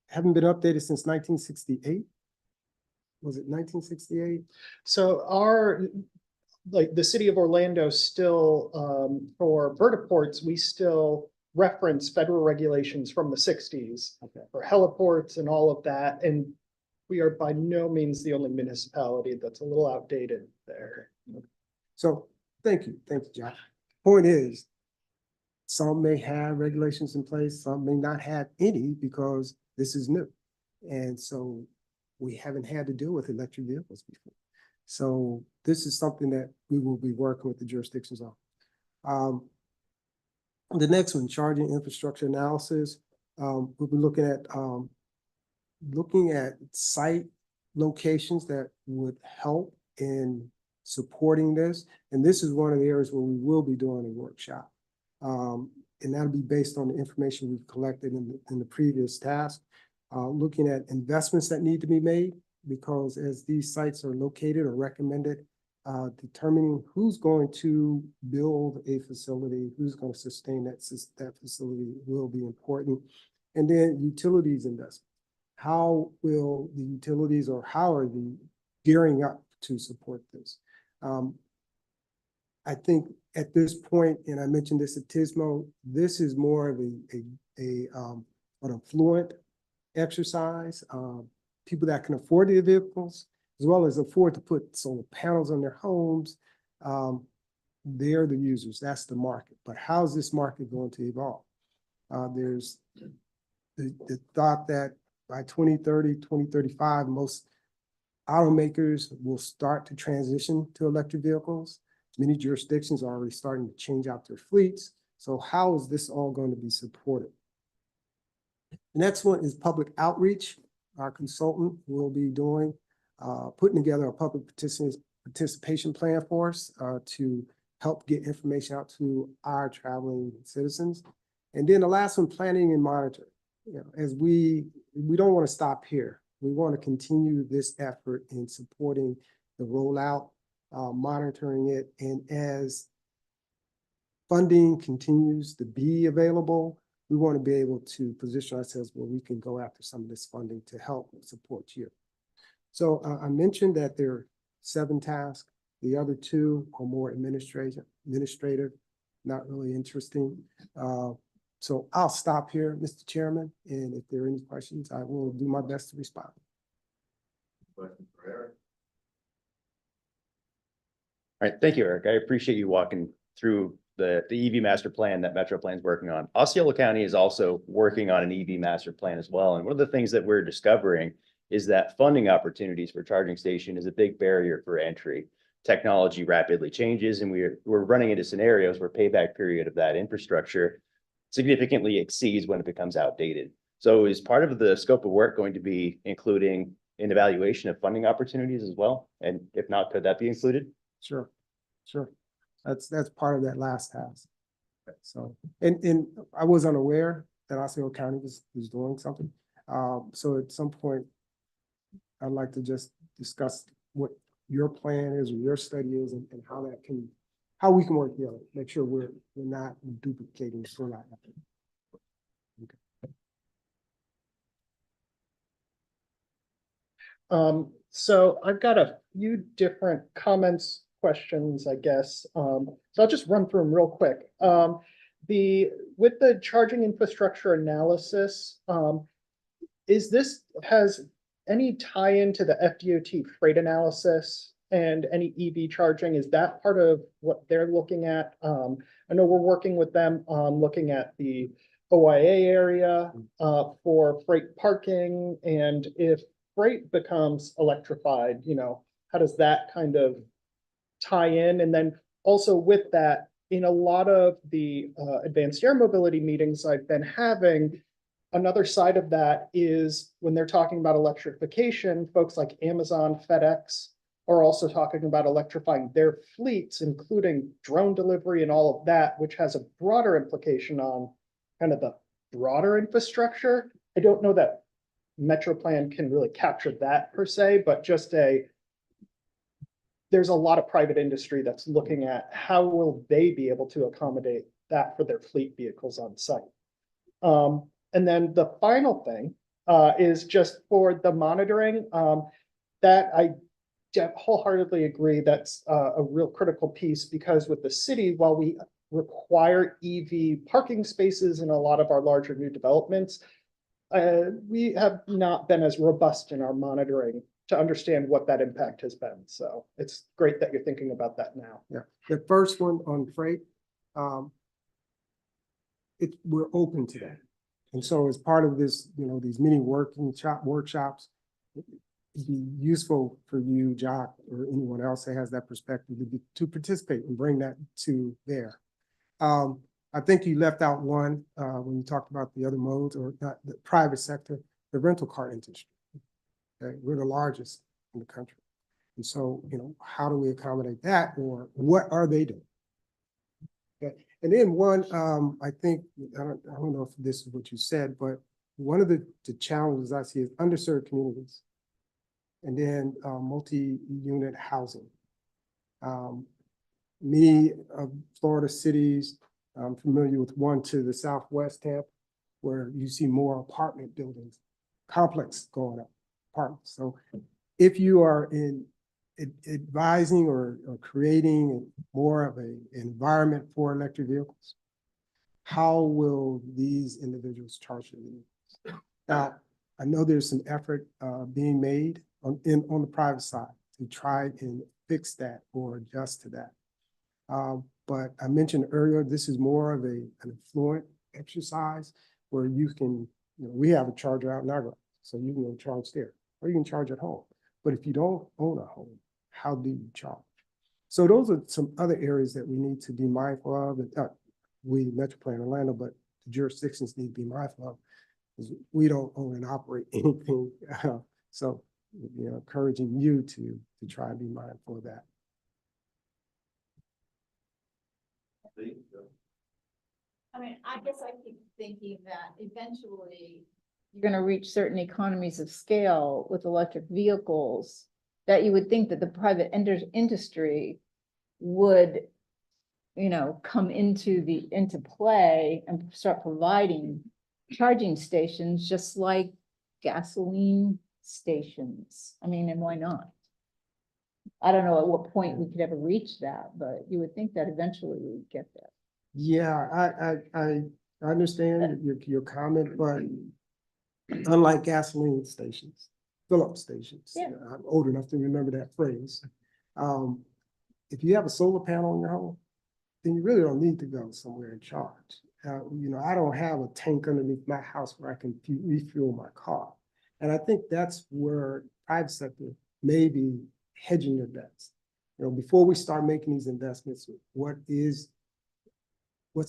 haven't been updated since 1968. Was it 1968? So the city of Orlando still, for vertiports, we still reference federal regulations from the 60s for heliports and all of that. And we are by no means the only municipality that's a little outdated there. So thank you, John. Point is, some may have regulations in place, some may not have any because this is new. And so we haven't had to deal with electric vehicles before. So this is something that we will be working with the jurisdictions on. The next one, charging infrastructure analysis. We'll be looking at site locations that would help in supporting this. And this is one of the areas where we will be doing a workshop. And that'll be based on the information we've collected in the previous task. Looking at investments that need to be made, because as these sites are located or recommended, determining who's going to build a facility, who's going to sustain that facility will be important. And then utilities investment. How will the utilities or how are they gearing up to support this? I think at this point, and I mentioned this at TISMO, this is more of an affluent exercise. People that can afford the vehicles, as well as afford to put solar panels on their homes, they're the users. That's the market. But how's this market going to evolve? There's the thought that by 2030, 2035, most automakers will start to transition to electric vehicles. Many jurisdictions are already starting to change out their fleets. So how is this all going to be supported? The next one is public outreach. Our consultant will be doing, putting together a public participation plan for us to help get information out to our traveling citizens. And then the last one, planning and monitoring. You know, as we don't want to stop here. We want to continue this effort in supporting the rollout, monitoring it, and as funding continues to be available, we want to be able to position ourselves where we can go after some of this funding to help support you. So I mentioned that there are 7 tasks. The other 2 are more administrative, not really interesting. So I'll stop here, Mr. Chairman, and if there are any questions, I will do my best to respond. Question for Eric. All right, thank you, Eric. I appreciate you walking through the EV master plan that Metro Plan's working on. Osceola County is also working on an EV master plan as well. And one of the things that we're discovering is that funding opportunities for charging station is a big barrier for entry. Technology rapidly changes, and we're running into scenarios where payback period of that infrastructure significantly exceeds when it becomes outdated. So is part of the scope of work going to be including an evaluation of funding opportunities as well? And if not, could that be included? Sure. That's part of that last task. So, and I was unaware that Osceola County was doing something. So at some point, I'd like to just discuss what your plan is or your study is and how we can work together, make sure we're not duplicating for that. So I've got a few different comments, questions, I guess. So I'll just run through them real quick. With the charging infrastructure analysis, has any tie-in to the FDOT freight analysis and any EV charging? Is that part of what they're looking at? I know we're working with them on looking at the OIA area for freight parking, and if freight becomes electrified, how does that kind of tie in? And then also with that, in a lot of the advanced air mobility meetings I've been having, another side of that is when they're talking about electrification, folks like Amazon, FedEx are also talking about electrifying their fleets, including drone delivery and all of that, which has a broader implication on kind of the broader infrastructure. I don't know that Metro Plan can really capture that per se, but just there's a lot of private industry that's looking at how will they be able to accommodate that for their fleet vehicles on site. And then the final thing is just for the monitoring, that I wholeheartedly agree that's a real critical piece, because with the city, while we require EV parking spaces in a lot of our larger new developments, we have not been as robust in our monitoring to understand what that impact has been. So it's great that you're thinking about that now. Yeah, the first one on freight, we're open to that. And so as part of this, these mini workshops, it'd be useful for you, Jock, or anyone else that has that perspective to participate and bring that to there. I think you left out one when you talked about the other modes, or not the private sector, the rental car industry. Okay? We're the largest in the country. And so, how do we accommodate that, or what are they doing? Okay. And then one, I think, I don't know if this is what you said, but one of the challenges I see is underserved communities, and then multi-unit housing. Many of Florida cities, I'm familiar with one to the southwest Tampa, where you see more apartment buildings, complex going up, apartments. So if you are in advising or creating more of an environment for electric vehicles. How will these individuals charge their vehicles? Now, I know there's some effort being made on the private side to try and fix that or adjust to that. But I mentioned earlier, this is more of an affluent exercise where you can, we have a charger out in our garage, so you can go charge there, or you can charge at home. But if you don't own a home, how do you charge? So those are some other areas that we need to be mindful of. And we, Metro Plan Orlando, but the jurisdictions need to be mindful of, because we don't own and operate anything. So, encouraging you to try and be mindful of that. I mean, I guess I keep thinking that eventually you're going to reach certain economies of scale with electric vehicles that you would think that the private industry would, come into play and start providing charging stations just like gasoline stations. I mean, and why not? I don't know at what point we could ever reach that, but you would think that eventually we'd get there. Yeah, I understand your comment, but unlike gasoline stations, fill-up stations, Yeah. I'm old enough to remember that phrase. If you have a solar panel in your home, then you really don't need to go somewhere and charge. I don't have a tank underneath my house where I can refuel my car. And I think that's where private sector may be hedging their bets. Before we start making these investments, what's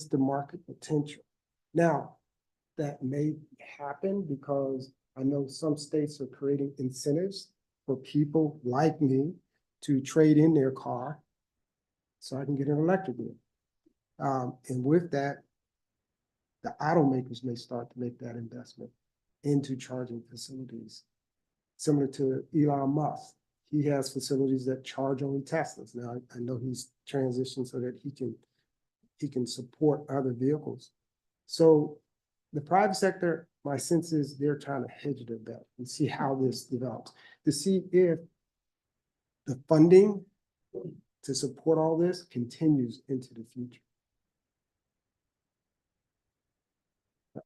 the market potential? Now, that may happen because I know some states are creating incentives for people like me to trade in their car so I can get an electric vehicle. And with that, the automakers may start to make that investment into charging facilities. Similar to Elon Musk, he has facilities that charge only Teslas. Now, I know he's transitioned so that he can support other vehicles. So the private sector, my sense is they're trying to hedge their bet and see how this develops, to see if the funding to support all this continues into the future.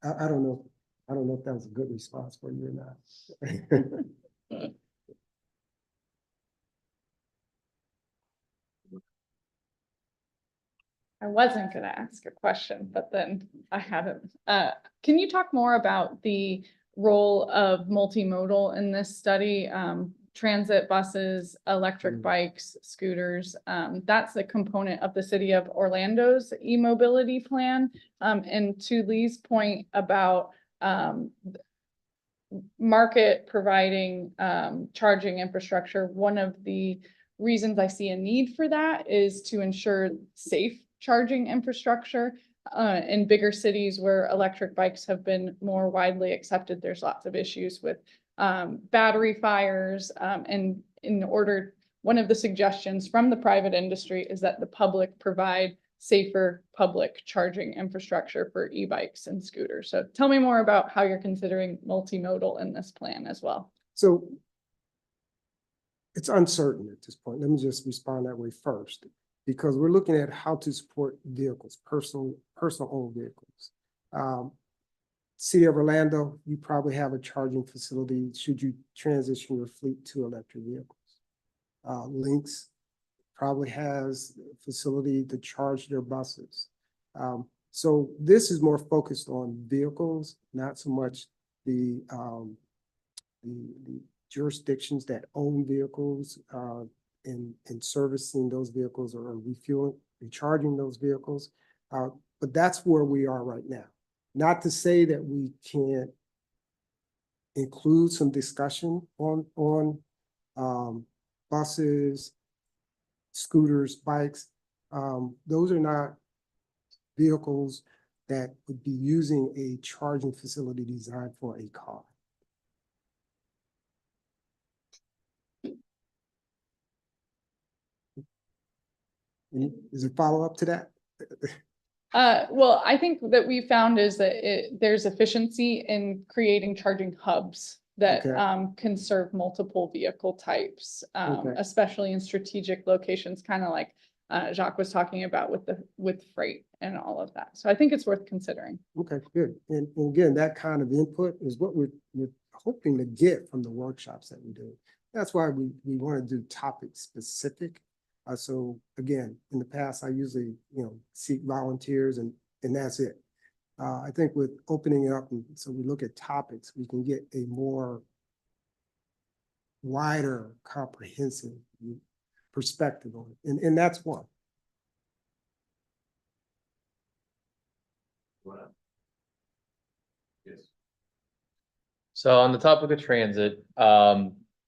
I don't know. I don't know if that was a good response for you or not. I wasn't gonna ask a question, but then I haven't. Can you talk more about the role of multimodal in this study? Transit buses, electric bikes, scooters. That's the component of the city of Orlando's e-mobility plan. And to Lee's point about market providing charging infrastructure, one of the reasons I see a need for that is to ensure safe charging infrastructure in bigger cities where electric bikes have been more widely accepted. There's lots of issues with battery fires, and one of the suggestions from the private industry is that the public provide safer public charging infrastructure for e-bikes and scooters. So tell me more about how you're considering multimodal in this plan as well. So it's uncertain at this point. Let me just respond that way first, because we're looking at how to support vehicles, personal owned vehicles. City of Orlando, you probably have a charging facility should you transition your fleet to electric vehicles. Lynx probably has a facility to charge their buses. So this is more focused on vehicles, not so much the jurisdictions that own vehicles and servicing those vehicles or refueling, recharging those vehicles. But that's where we are right now. Not to say that we can't include some discussion on buses, scooters, bikes. Those are not vehicles that would be using a charging facility designed for a car. Is there follow-up to that? Well, I think that we found is that there's efficiency in creating charging hubs that Okay. can serve multiple vehicle types, Okay. especially in strategic locations, kind of like Jacques was talking about with freight and all of that. So I think it's worth considering. Okay, good. And again, that kind of input is what we're hoping to get from the workshops that we do. That's why we want to do topic specific. So again, in the past, I usually, seek volunteers and that's it. I think with opening it up, and so we look at topics, we can get a more wider, comprehensive perspective on it. And that's one. So on the topic of transit,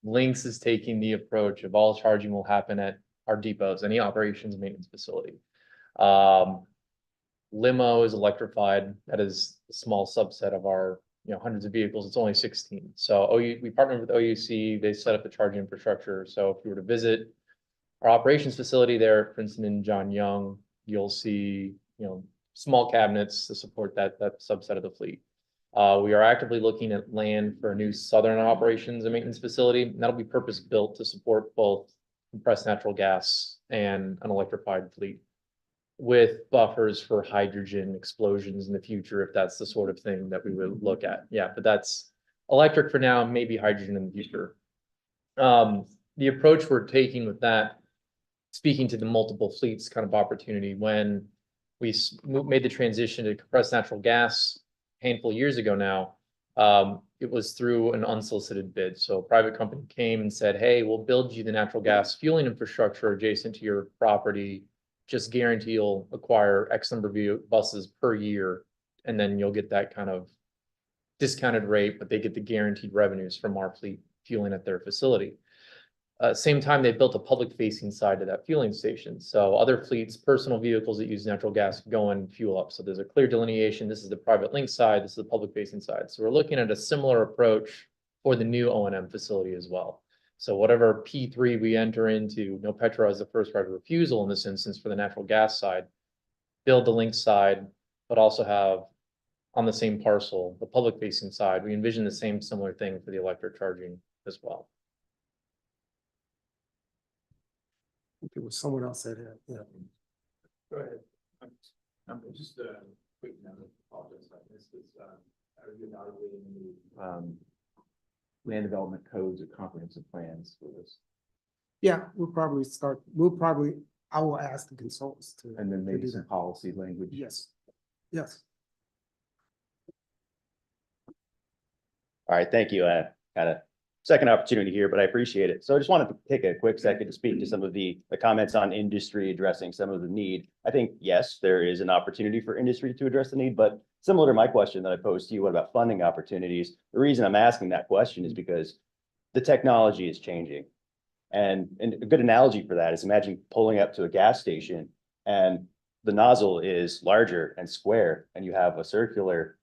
Lynx is taking the approach of all charging will happen at our depots, any operations and maintenance facility. Limo is electrified. That is a small subset of our, hundreds of vehicles. It's only 16. So we partnered with OUC. They set up the charging infrastructure. So if you were to visit our operations facility there, Princeton and John Young, you'll see, small cabinets to support that subset of the fleet. We are actively looking at land for a new southern operations and maintenance facility. And that'll be purpose built to support both compressed natural gas and an electrified fleet, with buffers for hydrogen explosions in the future, if that's the sort of thing that we would look at. Yeah, but that's electric for now, maybe hydrogen in the future. The approach we're taking with that, speaking to the multiple fleets kind of opportunity, when we made the transition to compressed natural gas a handful of years ago now, it was through an unsolicited bid. So a private company came and said, hey, we'll build you the natural gas fueling infrastructure adjacent to your property. Just guarantee you'll acquire X number of buses per year, and then you'll get that kind of discounted rate, but they get the guaranteed revenues from our fleet fueling at their facility. Same time, they built a public facing side to that fueling station. So other fleets, personal vehicles that use natural gas go and fuel up. So there's a clear delineation. This is the private link side. This is the public facing side. So we're looking at a similar approach for the new O&M facility as well. So whatever P3 we enter into, no Petro has the first right of refusal in this instance for the natural gas side, build the link side, but also have on the same parcel, the public facing side. We envision the same similar thing for the electric charging as well. There was someone else that had, yeah. Go ahead. I'm just a quick note, apologize if I missed this. Are you evaluating the land development codes or comprehensive plans for this? Yeah, I will ask the consultants to. And then to maybe do some that. policy language? Yes, yes. All right, thank you. Kind of second opportunity here, but I appreciate it. So I just wanted to take a quick second to speak to some of the comments on industry addressing some of the need. I think, yes, there is an opportunity for industry to address the need, but similar to my question that I posed to you, what about funding opportunities? The reason I'm asking that question is because the technology is changing. And a good analogy for that is imagine pulling up to a gas station and the nozzle is larger and square, and you have a circular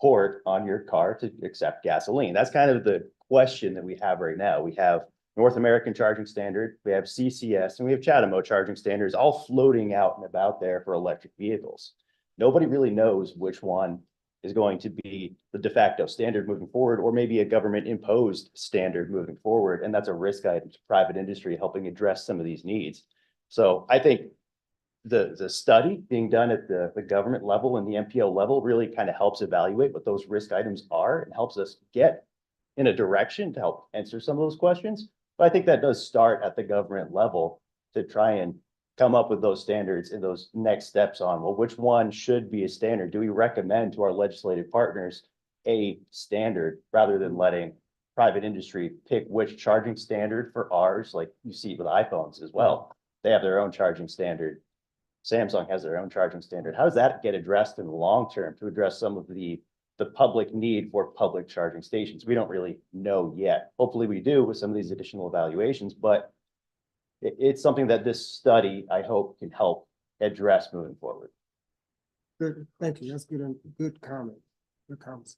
port on your car to accept gasoline. That's kind of the question that we have right now. We have North American Charging Standard, we have CCS, and we have CHAdeMO charging standards all floating out and about there for electric vehicles. Nobody really knows which one is going to be the de facto standard moving forward, or maybe a government imposed standard moving forward. And that's a risk item to private industry helping address some of these needs. So I think the study being done at the government level and the MPO level really kind of helps evaluate what those risk items are and helps us get in a direction to help answer some of those questions. But I think that does start at the government level to try and come up with those standards and those next steps on, well, which one should be a standard? Do we recommend to our legislative partners a standard rather than letting private industry pick which charging standard for ours, like you see with iPhones as well. They have their own charging standard. Samsung has their own charging standard. How does that get addressed in the long term to address some of the public need for public charging stations? We don't really know yet. Hopefully we do with some of these additional evaluations, but it's something that this study, I hope, can help address moving forward. Good, thank you. That's good. Good comment. Good comments.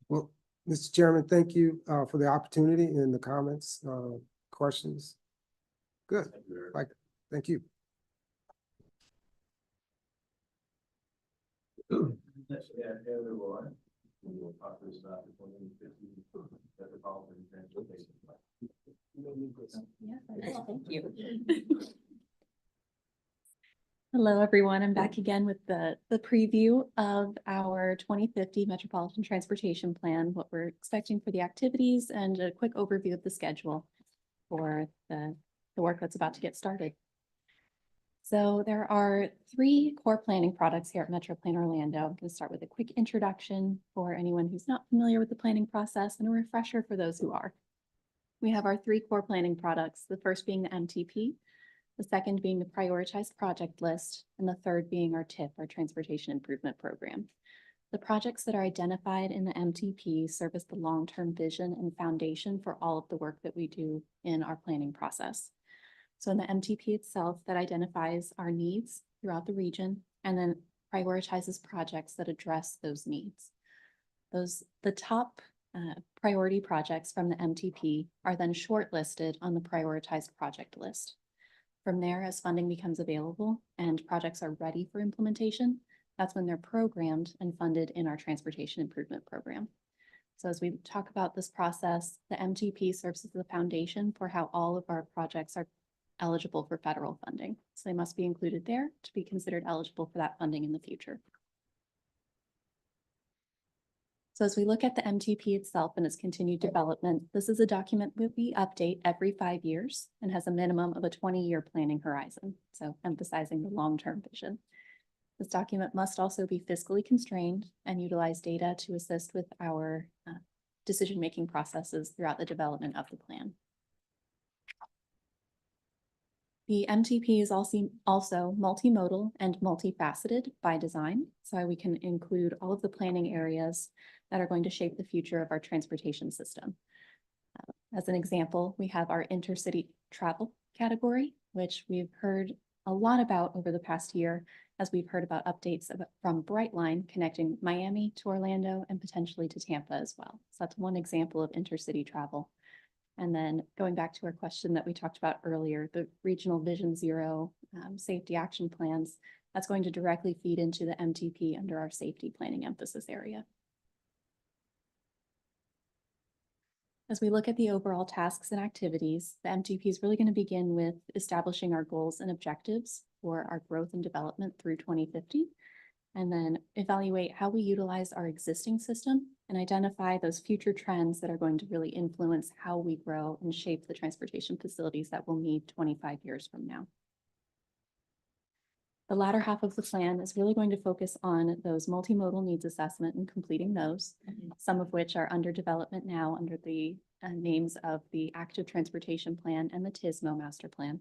Well, Mr. Chairman, thank you for the opportunity and the comments, questions. Good. Thank you. Neither will I. We will talk to this about the 2050 metropolitan transportation plan. Yeah, thank you. Hello, everyone. I'm back again with the preview of our 2050 Metropolitan Transportation Plan, what we're expecting for the activities, and a quick overview of the schedule for the work that's about to get started. So there are 3 core planning products here at Metro Plan Orlando. I'm going to start with a quick introduction for anyone who's not familiar with the planning process and a refresher for those who are. We have our 3 core planning products, the first being the MTP, the second being the prioritized project list, and the third being our TIP, our Transportation Improvement Program. The projects that are identified in the MTP serve as the long-term vision and foundation for all of the work that we do in our planning process. So in the MTP itself, that identifies our needs throughout the region and then prioritizes projects that address those needs. The top priority projects from the MTP are then shortlisted on the prioritized project list. From there, as funding becomes available and projects are ready for implementation, that's when they're programmed and funded in our Transportation Improvement Program. So as we talk about this process, the MTP serves as the foundation for how all of our projects are eligible for federal funding. So they must be included there to be considered eligible for that funding in the future. So as we look at the MTP itself and its continued development, this is a document that we update every 5 years and has a minimum of a 20-year planning horizon. So emphasizing the long-term vision. This document must also be fiscally constrained and utilize data to assist with our decision-making processes throughout the development of the plan. The MTP is also multimodal and multifaceted by design, so we can include all of the planning areas that are going to shape the future of our transportation system. As an example, we have our intercity travel category, which we've heard a lot about over the past year, as we've heard about updates from Brightline connecting Miami to Orlando and potentially to Tampa as well. So that's one example of intercity travel. And then going back to our question that we talked about earlier, the regional Vision Zero safety action plans, that's going to directly feed into the MTP under our safety planning emphasis area. As we look at the overall tasks and activities, the MTP is really going to begin with establishing our goals and objectives for our growth and development through 2050, and then evaluate how we utilize our existing system and identify those future trends that are going to really influence how we grow and shape the transportation facilities that we'll need 25 years from now. The latter half of the plan is really going to focus on those multimodal needs assessment and completing those, some of which are under development now under the names of the Active Transportation Plan and the TISMO Master Plan.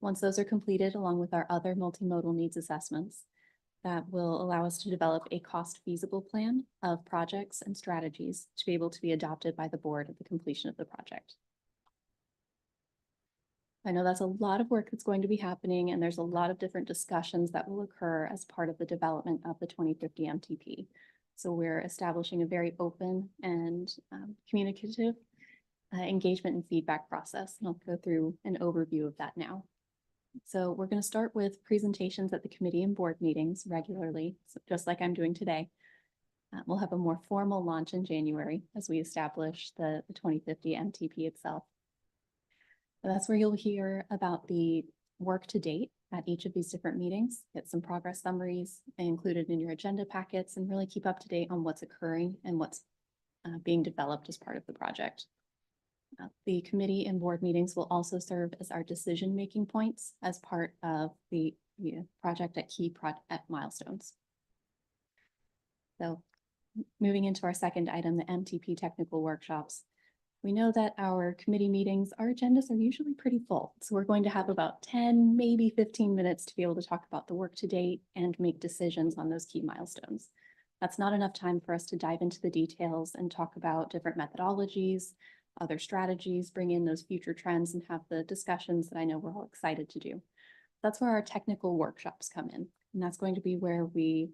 Once those are completed, along with our other multimodal needs assessments, that will allow us to develop a cost feasible plan of projects and strategies to be able to be adopted by the board at the completion of the project. I know that's a lot of work that's going to be happening, and there's a lot of different discussions that will occur as part of the development of the 2050 MTP. So we're establishing a very open and communicative engagement and feedback process. And I'll go through an overview of that now. So we're going to start with presentations at the committee and board meetings regularly, so just like I'm doing today. We'll have a more formal launch in January as we establish the 2050 MTP itself. So that's where you'll hear about the work to date at each of these different meetings, get some progress summaries included in your agenda packets, and really keep up to date on what's occurring and what's being developed as part of the project. The committee and board meetings will also serve as our decision-making points as part of the project at key milestones. So moving into our second item, the MTP technical workshops. We know that our committee meetings, our agendas are usually pretty full. So we're going to have about 10, maybe 15 minutes to be able to talk about the work to date and make decisions on those key milestones. That's not enough time for us to dive into the details and talk about different methodologies, other strategies, bring in those future trends, and have the discussions that I know we're all excited to do. That's where our technical workshops come in. And that's going to be where we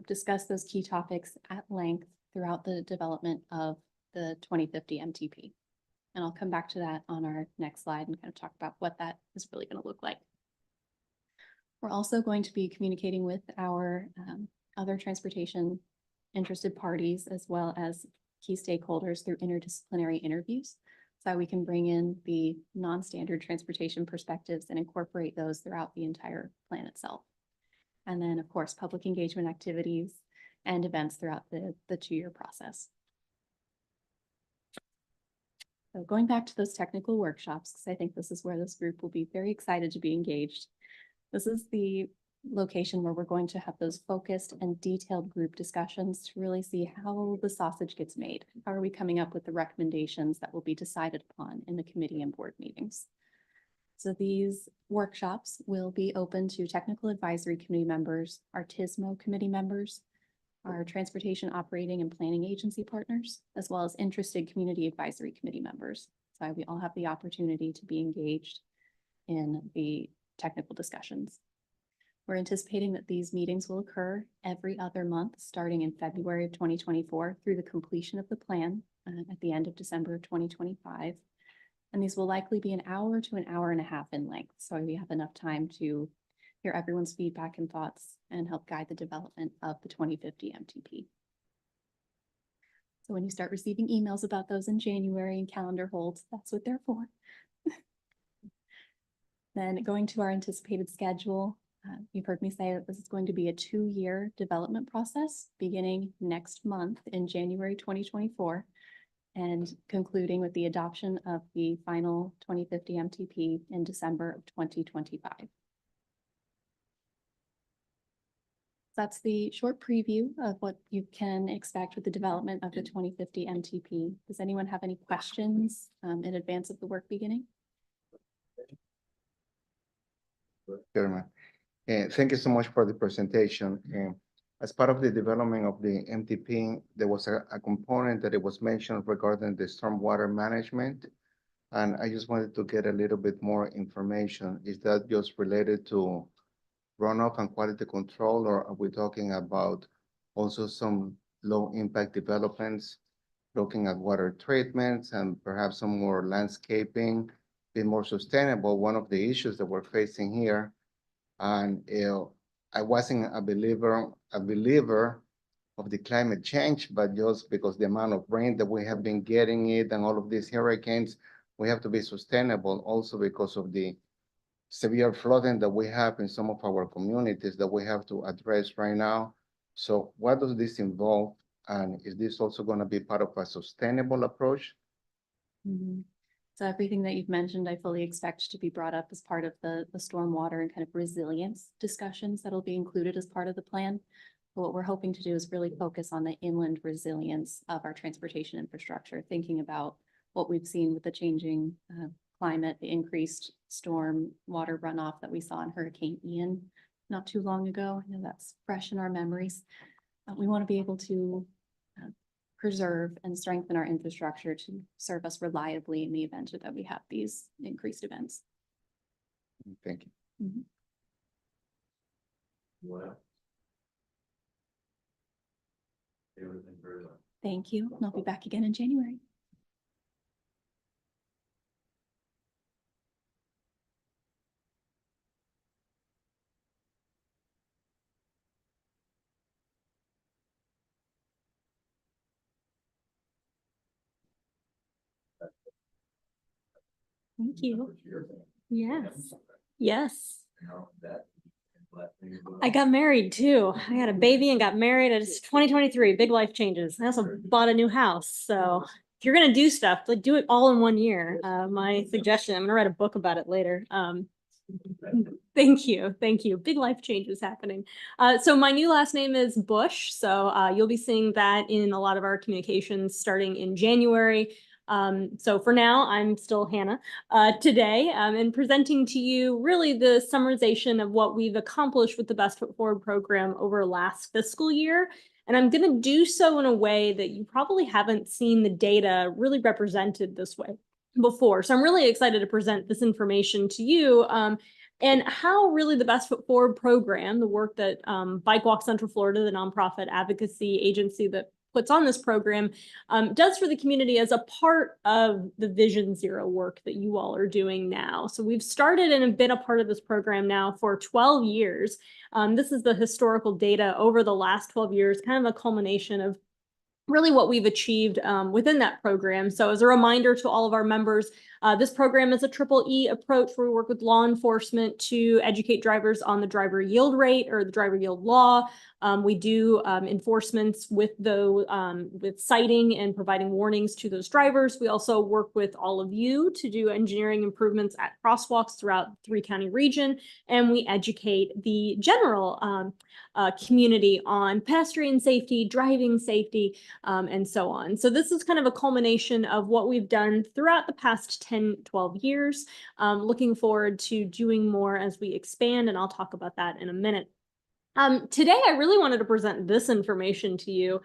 discuss those key topics at length throughout the development of the 2050 MTP. And I'll come back to that on our next slide and kind of talk about what that is really going to look like. We're also going to be communicating with our other transportation interested parties as well as key stakeholders through interdisciplinary interviews. So we can bring in the non-standard transportation perspectives and incorporate those throughout the entire plan itself. And then, of course, public engagement activities and events throughout the 2-year process. So going back to those technical workshops, because I think this is where this group will be very excited to be engaged. This is the location where we're going to have those focused and detailed group discussions to really see how the sausage gets made. How are we coming up with the recommendations that will be decided upon in the committee and board meetings? So these workshops will be open to technical advisory committee members, our TISMO committee members, our transportation operating and planning agency partners, as well as interested community advisory committee members. So we all have the opportunity to be engaged in the technical discussions. We're anticipating that these meetings will occur every other month, starting in February of 2024 through the completion of the plan at the end of December of 2025. And these will likely be an hour to an hour and a half in length. So we have enough time to hear everyone's feedback and thoughts and help guide the development of the 2050 MTP. So when you start receiving emails about those in January and calendar holds, that's what they're for. Then going to our anticipated schedule, you've heard me say that this is going to be a 2-year development process beginning next month in January 2024 and concluding with the adoption of the final 2050 MTP in December of 2025. That's the short preview of what you can expect with the development of the 2050 MTP. Does anyone have any questions in advance of the work beginning? Chairman, thank you so much for the presentation. As part of the development of the MTP, there was a component that it was mentioned regarding the stormwater management. And I just wanted to get a little bit more information. Is that just related to runoff and quality control, or are we talking about also some low impact developments, looking at water treatments and perhaps some more landscaping, be more sustainable? One of the issues that we're facing here, and I wasn't a believer of the climate change, but just because the amount of rain that we have been getting it and all of these hurricanes, we have to be sustainable also because of the severe flooding that we have in some of our communities that we have to address right now. So what does this involve? And is this also going to be part of a sustainable approach? Mm-hmm. So everything that you've mentioned, I fully expect to be brought up as part of the stormwater and kind of resilience discussions that'll be included as part of the plan. But what we're hoping to do is really focus on the inland resilience of our transportation infrastructure, thinking about what we've seen with the changing climate, the increased storm water runoff that we saw in Hurricane Ian not too long ago. I know that's fresh in our memories. We want to be able to preserve and strengthen our infrastructure to serve us reliably in the event that we have these increased events. Thank you. Mm-hmm. Well. Thank you. And I'll be back again in January. Thank you. Yes. Yes. I got married too. I had a baby and got married. It's 2023, big life changes. I also bought a new house. So if you're gonna do stuff, like do it all in 1 year. My suggestion, I'm gonna write a book about it later. Thank you. Thank you. Big life changes happening. So my new last name is Bush. So you'll be seeing that in a lot of our communications starting in January. So for now, I'm still Hannah today and presenting to you really the summarization of what we've accomplished with the Best Foot Forward program over last fiscal year. And I'm going to do so in a way that you probably haven't seen the data really represented this way before. So I'm really excited to present this information to you and how really the Best Foot Forward program, the work that Bike Walk Central Florida, the nonprofit advocacy agency that puts on this program does for the community as a part of the Vision Zero work that you all are doing now. So we've started and have been a part of this program now for 12 years. This is the historical data over the last 12 years, kind of a culmination of really what we've achieved within that program. So as a reminder to all of our members, this program is a triple E approach where we work with law enforcement to educate drivers on the driver yield rate or the driver yield law. We do enforcements with citing and providing warnings to those drivers. We also work with all of you to do engineering improvements at crosswalks throughout the 3-county region. And we educate the general community on pedestrian safety, driving safety, and so on. So this is kind of a culmination of what we've done throughout the past 10, 12 years. Looking forward to doing more as we expand, and I'll talk about that in a minute. Today, I really wanted to present this information to you.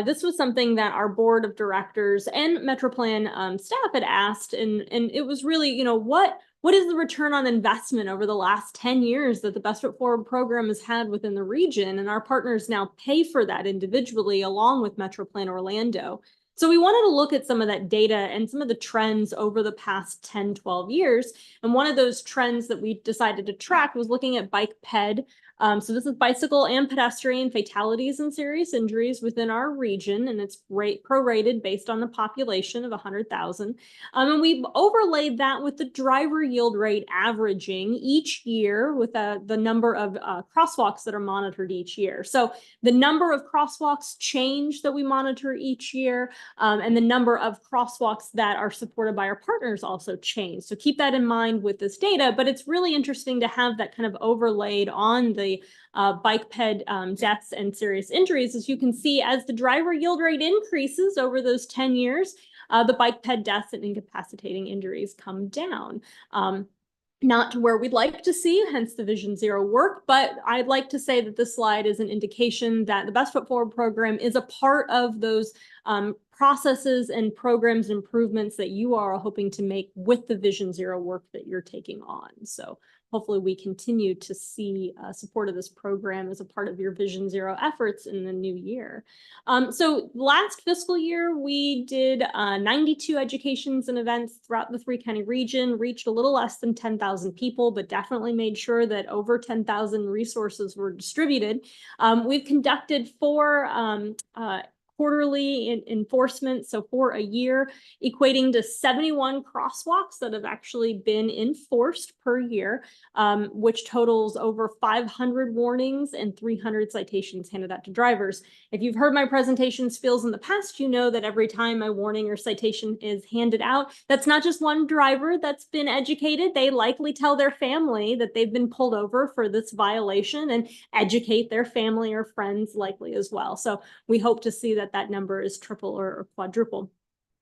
This was something that our board of directors and MetroPlan staff had asked, and it was really, you know, what is the return on investment over the last 10 years that the Best Foot Forward program has had within the region? And our partners now pay for that individually along with MetroPlan Orlando. So we wanted to look at some of that data and some of the trends over the past 10, 12 years. And one of those trends that we decided to track was looking at bike ped. So this is bicycle and pedestrian fatalities and serious injuries within our region, and it's prorated based on the population of 100,000. And we've overlaid that with the driver yield rate averaging each year with the number of crosswalks that are monitored each year. So the number of crosswalks change that we monitor each year, and the number of crosswalks that are supported by our partners also change. So keep that in mind with this data, but it's really interesting to have that kind of overlaid on the bike ped deaths and serious injuries. As you can see, as the driver yield rate increases over those 10 years, the bike ped deaths and incapacitating injuries come down. Not to where we'd like to see, hence the Vision Zero work, but I'd like to say that this slide is an indication that the Best Foot Forward program is a part of those processes and programs and improvements that you are hoping to make with the Vision Zero work that you're taking on. So hopefully we continue to see support of this program as a part of your Vision Zero efforts in the new year. So last fiscal year, we did 92 educations and events throughout the 3-county region, reached a little less than 10,000 people, but definitely made sure that over 10,000 resources were distributed. We've conducted 4 quarterly enforcement, so for a year, equating to 71 crosswalks that have actually been enforced per year, which totals over 500 warnings and 300 citations handed out to drivers. If you've heard my presentation spills in the past, you know that every time a warning or citation is handed out, that's not just one driver that's been educated. They likely tell their family that they've been pulled over for this violation and educate their family or friends likely as well. So we hope to see that number is triple or quadruple.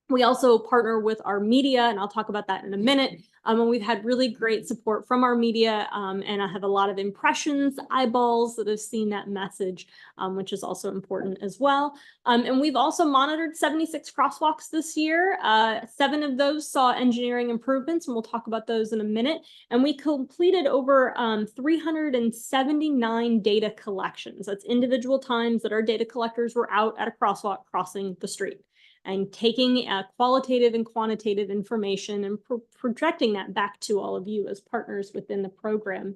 We also partner with our media, and I'll talk about that in a minute. And we've had really great support from our media, and I have a lot of impressions, eyeballs that have seen that message, which is also important as well. And we've also monitored 76 crosswalks this year. 7 of those saw engineering improvements, and we'll talk about those in a minute. And we completed over 379 data collections. That's individual times that our data collectors were out at a crosswalk crossing the street and taking qualitative and quantitative information and projecting that back to all of you as partners within the program.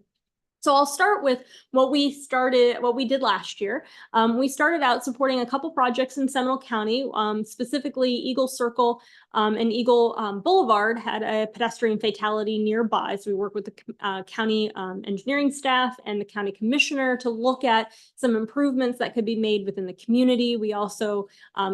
So I'll start with what we did last year. We started out supporting a couple projects in Seminole County, specifically Eagle Circle and Eagle Boulevard had a pedestrian fatality nearby. So we worked with the county engineering staff and the county commissioner to look at some improvements that could be made within the community. We also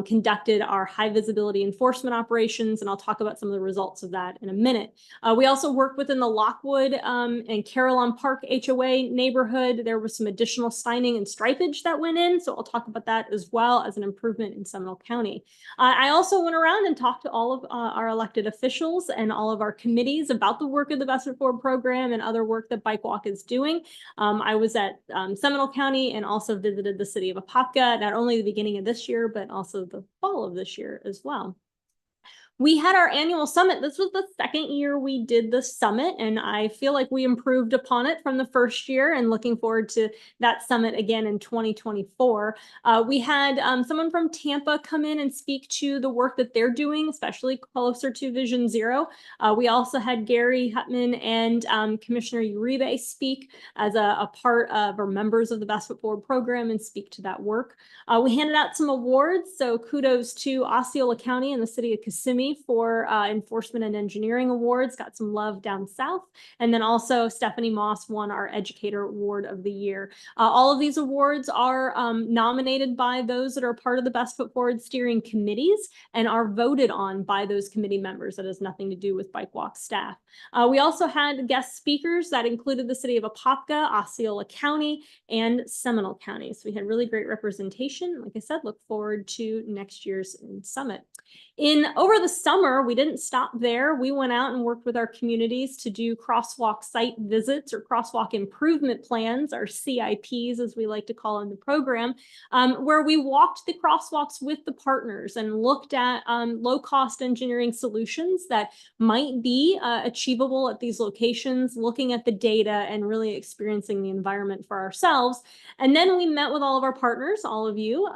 conducted our high visibility enforcement operations, and I'll talk about some of the results of that in a minute. We also worked within the Lockwood and Carillon Park HOA neighborhood. There was some additional signing and stripage that went in, so I'll talk about that as well as an improvement in Seminole County. I also went around and talked to all of our elected officials and all of our committees about the work of the Best Foot Forward program and other work that Bike Walk is doing. I was at Seminole County and also visited the city of Apopka, not only the beginning of this year, but also the fall of this year as well. We had our annual summit. This was the second year we did the summit, and I feel like we improved upon it from the first year, and looking forward to that summit again in 2024. We had someone from Tampa come in and speak to the work that they're doing, especially closer to Vision Zero. We also had Gary Hutman and Commissioner Uribe speak as a part of, or members of the Best Foot Forward program, and speak to that work. We handed out some awards, so kudos to Osceola County and the city of Kissimmee for enforcement and engineering awards, got some love down south. And then also Stephanie Moss won our Educator Award of the Year. All of these awards are nominated by those that are part of the Best Foot Forward steering committees and are voted on by those committee members. That has nothing to do with Bike Walk staff. We also had guest speakers that included the city of Apopka, Osceola County, and Seminole County. So we had really great representation. Like I said, look forward to next year's summit. Over the summer, we didn't stop there. We went out and worked with our communities to do crosswalk site visits, or crosswalk improvement plans, or CIPs, as we like to call in the program, where we walked the crosswalks with the partners and looked at low-cost engineering solutions that might be achievable at these locations, looking at the data and really experiencing the environment for ourselves. And then we met with all of our partners, all of you,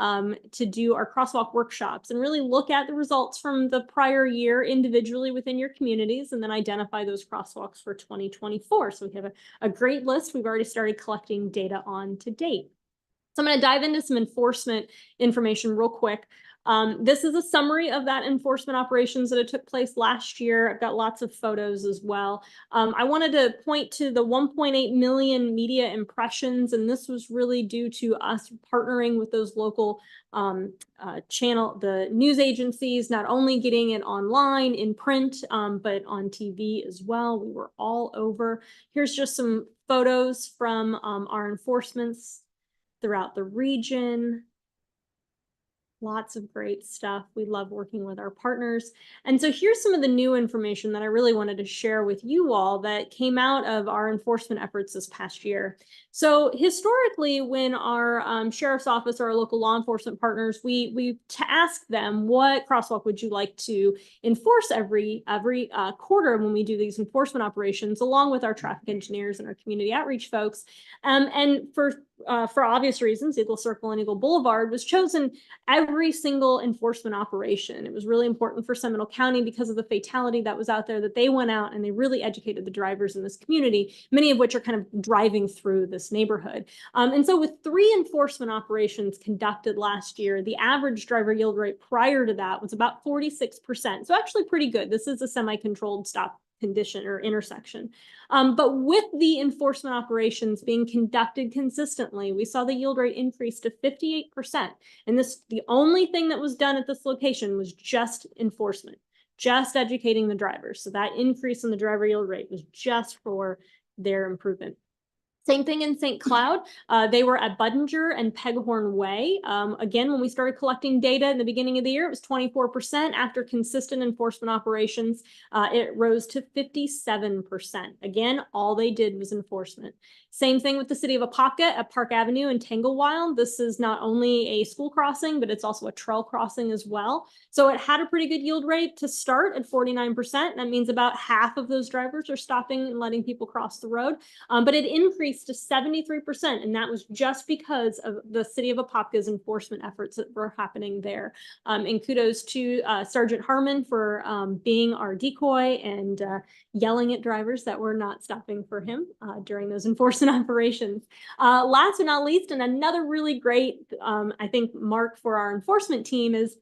to do our crosswalk workshops and really look at the results from the prior year individually within your communities, and then identify those crosswalks for 2024. So we have a great list we've already started collecting data on to date. So I'm going to dive into some enforcement information real quick. This is a summary of that enforcement operations that took place last year. I've got lots of photos as well. I wanted to point to the 1.8 million media impressions, and this was really due to us partnering with those local the news agencies, not only getting it online in print, but on TV as well. We were all over. Here's just some photos from our enforcements throughout the region. Lots of great stuff. We love working with our partners. And so here's some of the new information that I really wanted to share with you all that came out of our enforcement efforts this past year. So historically, when our sheriff's office or our local law enforcement partners, we ask them, what crosswalk would you like to enforce every quarter when we do these enforcement operations, along with our traffic engineers and our community outreach folks. And for obvious reasons, Eagle Circle and Eagle Boulevard was chosen every single enforcement operation. It was really important for Seminole County because of the fatality that was out there, that they went out and they really educated the drivers in this community, many of which are kind of driving through this neighborhood. And so with 3 enforcement operations conducted last year, the average driver yield rate prior to that was about 46%. So actually pretty good. This is a semi-controlled stop condition or intersection. But with the enforcement operations being conducted consistently, we saw the yield rate increase to 58%. And the only thing that was done at this location was just enforcement, just educating the drivers. So that increase in the driver yield rate was just for their improvement. Same thing in St. Cloud. They were at Budinger and Peghorn Way. Again, when we started collecting data in the beginning of the year, it was 24%. After consistent enforcement operations, it rose to 57%. Again, all they did was enforcement. Same thing with the city of Apopka at Park Avenue and Tanglewild. This is not only a school crossing, but it's also a trail crossing as well. So it had a pretty good yield rate to start at 49%. That means about half of those drivers are stopping and letting people cross the road. But it increased to 73%, and that was just because of the city of Apopka's enforcement efforts that were happening there. And kudos to Sergeant Harmon for being our decoy and yelling at drivers that were not stopping for him during those enforcement operations. Last but not least, and another really great, I think, mark for our enforcement team is,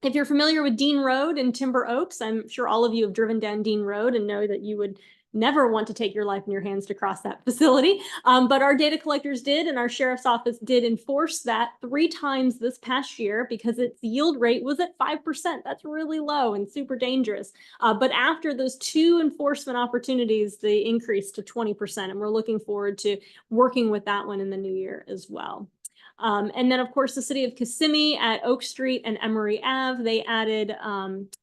if you're familiar with Dean Road in Timber Oaks, I'm sure all of you have driven down Dean Road and know that you would never want to take your life in your hands to cross that facility. But our data collectors did, and our sheriff's office did enforce that 3 times this past year because its yield rate was at 5%. That's really low and super dangerous. But after those 2 enforcement opportunities, they increased to 20%. And we're looking forward to working with that one in the new year as well. And then, of course, the city of Kissimmee at Oak Street and Emery Ave,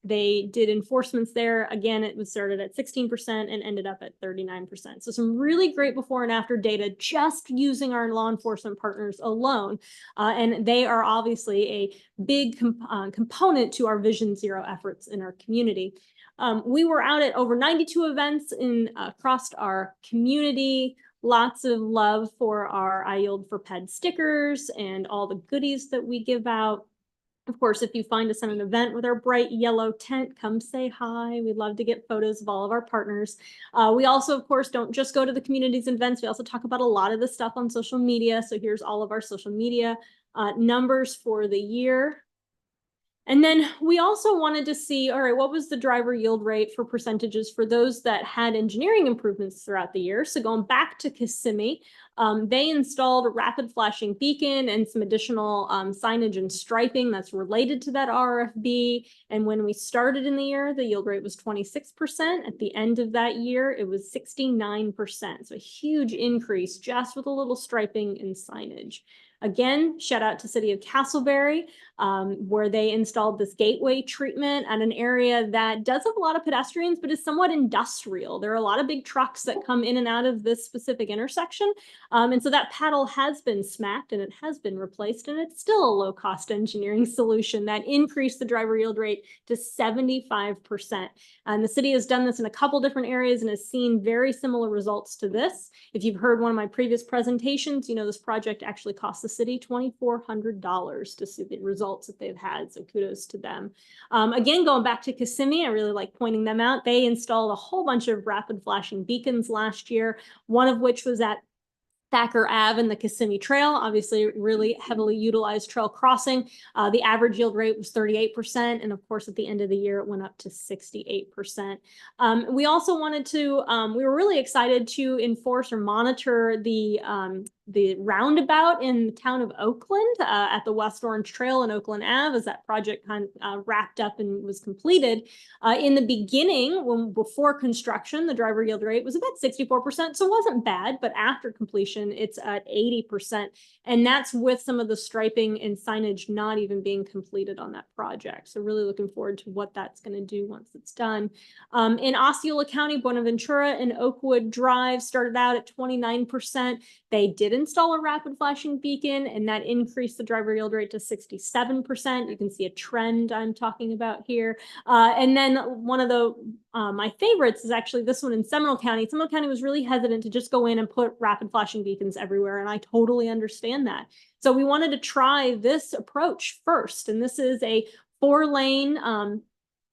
they did enforcements there. Again, it was started at 16% and ended up at 39%. So some really great before and after data just using our law enforcement partners alone. And they are obviously a big component to our Vision Zero efforts in our community. We were out at over 92 events across our community. Lots of love for our I Yield for Ped stickers and all the goodies that we give out. Of course, if you find us at an event with our bright yellow tent, come say hi. We'd love to get photos of all of our partners. We also, of course, don't just go to the community's events. We also talk about a lot of the stuff on social media. So here's all of our social media numbers for the year. And then we also wanted to see, all right, what was the driver yield rate for percentages for those that had engineering improvements throughout the year? So going back to Kissimmee, they installed a rapid flashing beacon and some additional signage and striping that's related to that RFB. And when we started in the year, the yield rate was 26%. At the end of that year, it was 69%. So a huge increase just with a little striping and signage. Again, shout out to City of Castleberry, where they installed this gateway treatment at an area that does have a lot of pedestrians, but is somewhat industrial. There are a lot of big trucks that come in and out of this specific intersection. And so that paddle has been smacked and it has been replaced, and it's still a low-cost engineering solution that increased the driver yield rate to 75%. And the city has done this in a couple different areas and has seen very similar results to this. If you've heard one of my previous presentations, you know this project actually cost the city $2,400 to see the results that they've had. So kudos to them. Again, going back to Kissimmee, I really like pointing them out. They installed a whole bunch of rapid flashing beacons last year, one of which was at Thacker Ave and the Kissimmee Trail, obviously really heavily utilized trail crossing. The average yield rate was 38%. And of course, at the end of the year, it went up to 68%. We also wanted to, we were really excited to enforce or monitor the roundabout in the town of Oakland at the West Orange Trail in Oakland Ave as that project kind of wrapped up and was completed. In the beginning, before construction, the driver yield rate was about 64%, so it wasn't bad, but after completion, it's at 80%. And that's with some of the striping and signage not even being completed on that project. So really looking forward to what that's going to do once it's done. In Osceola County, Buenaventura and Oakwood Drive started out at 29%. They did install a rapid flashing beacon, and that increased the driver yield rate to 67%. You can see a trend I'm talking about here. And then one of the my favorites is actually this one in Seminole County. Seminole County was really hesitant to just go in and put rapid flashing beacons everywhere, and I totally understand that. So we wanted to try this approach first, and this is a 4-lane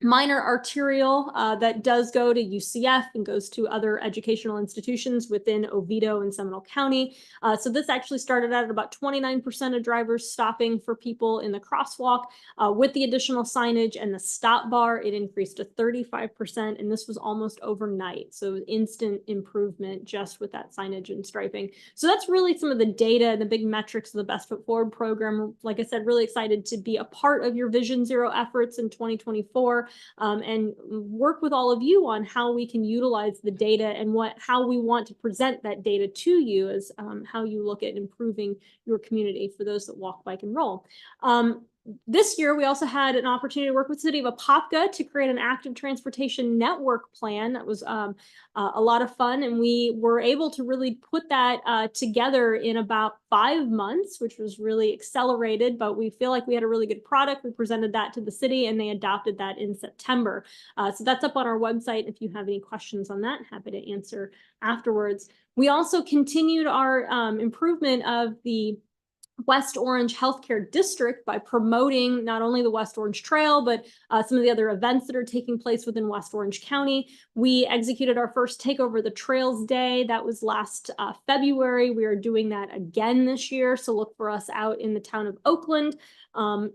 minor arterial that does go to UCF and goes to other educational institutions within Oviedo and Seminole County. So this actually started out at about 29% of drivers stopping for people in the crosswalk. With the additional signage and the stop bar, it increased to 35%, and this was almost overnight. So instant improvement just with that signage and striping. So that's really some of the data and the big metrics of the Best Foot Forward program. Like I said, really excited to be a part of your Vision Zero efforts in 2024. And work with all of you on how we can utilize the data and how we want to present that data to you as how you look at improving your community for those that walk, bike, and roll. This year, we also had an opportunity to work with the city of Apopka to create an active transportation network plan. That was a lot of fun, and we were able to really put that together in about 5 months, which was really accelerated, but we feel like we had a really good product. We presented that to the city, and they adopted that in September. So that's up on our website. If you have any questions on that, happy to answer afterwards. We also continued our improvement of the West Orange Healthcare District by promoting not only the West Orange Trail, but some of the other events that are taking place within West Orange County. We executed our first Take Over the Trails Day. That was last February. We are doing that again this year. So look for us out in the town of Oakland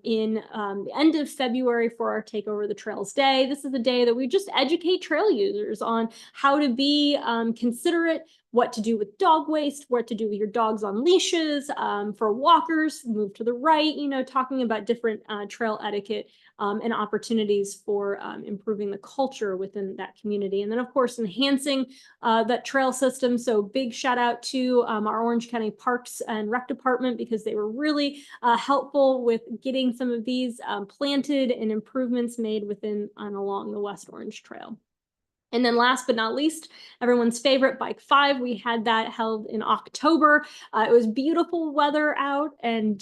in the end of February for our Take Over the Trails Day. This is a day that we just educate trail users on how to be considerate what to do with dog waste, what to do with your dogs on leashes, for walkers, move to the right, talking about different trail etiquette and opportunities for improving the culture within that community. And then, of course, enhancing that trail system. So big shout out to our Orange County Parks and Rec Department, because they were really helpful with getting some of these planted and improvements made within and along the West Orange Trail. And then last but not least, everyone's favorite Bike 5. We had that held in October. It was beautiful weather out, and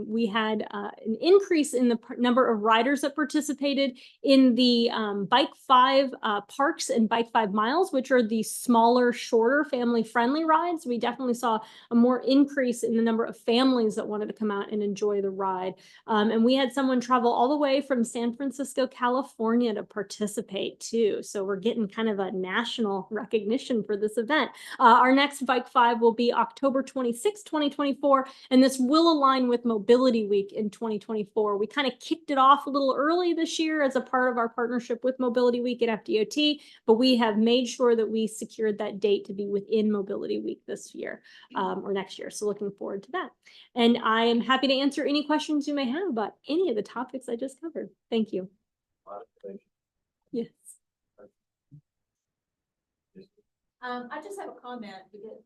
we had an increase in the number of riders that participated in the Bike 5 parks and Bike 5 miles, which are the smaller, shorter, family-friendly rides. We definitely saw a more increase in the number of families that wanted to come out and enjoy the ride. And we had someone travel all the way from San Francisco, California to participate too. So we're getting kind of a national recognition for this event. Our next Bike 5 will be October 26, 2024, and this will align with Mobility Week in 2024. We kind of kicked it off a little early this year as a part of our partnership with Mobility Week at FDOT, but we have made sure that we secured that date to be within Mobility Week this year or next year. So looking forward to that. And I am happy to answer any questions you may have about any of the topics I just covered. Thank you. Yes. I just have a comment because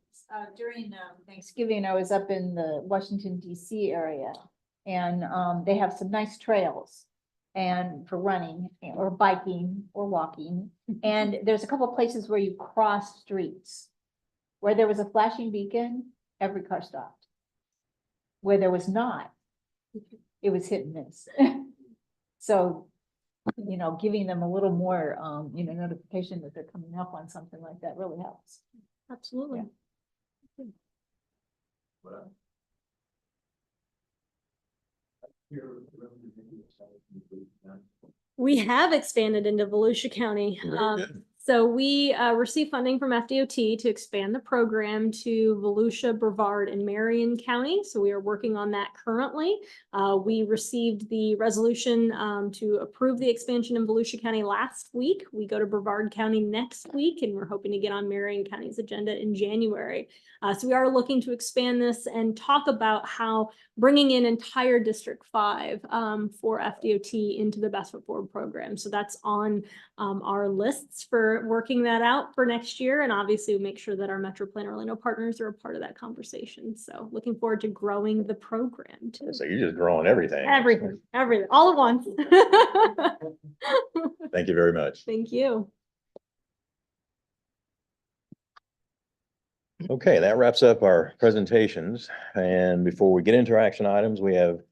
during Thanksgiving, I was up in the Washington DC area, and they have some nice trails and for running or biking or walking. And there's a couple of places where you cross streets. Where there was a flashing beacon, every car stopped. Where there was not, it was hit and miss. So, giving them a little more, notification that they're coming up on something like that really helps. Absolutely. We have expanded into Volusia County. So we received funding from FDOT to expand the program to Volusia, Brevard, and Marion County. So we are working on that currently. We received the resolution to approve the expansion in Volusia County last week. We go to Brevard County next week, and we're hoping to get on Marion County's agenda in January. So we are looking to expand this and talk about how bringing in entire District 5 for FDOT into the Best Foot Forward program. So that's on our lists for working that out for next year. And obviously we make sure that our Metro Plan Orlando partners are a part of that conversation. So looking forward to growing the program too. So you're just growing everything. Everything, all at once. Thank you very much. Thank you. Okay, that wraps up our presentations. And before we get into our action items, we have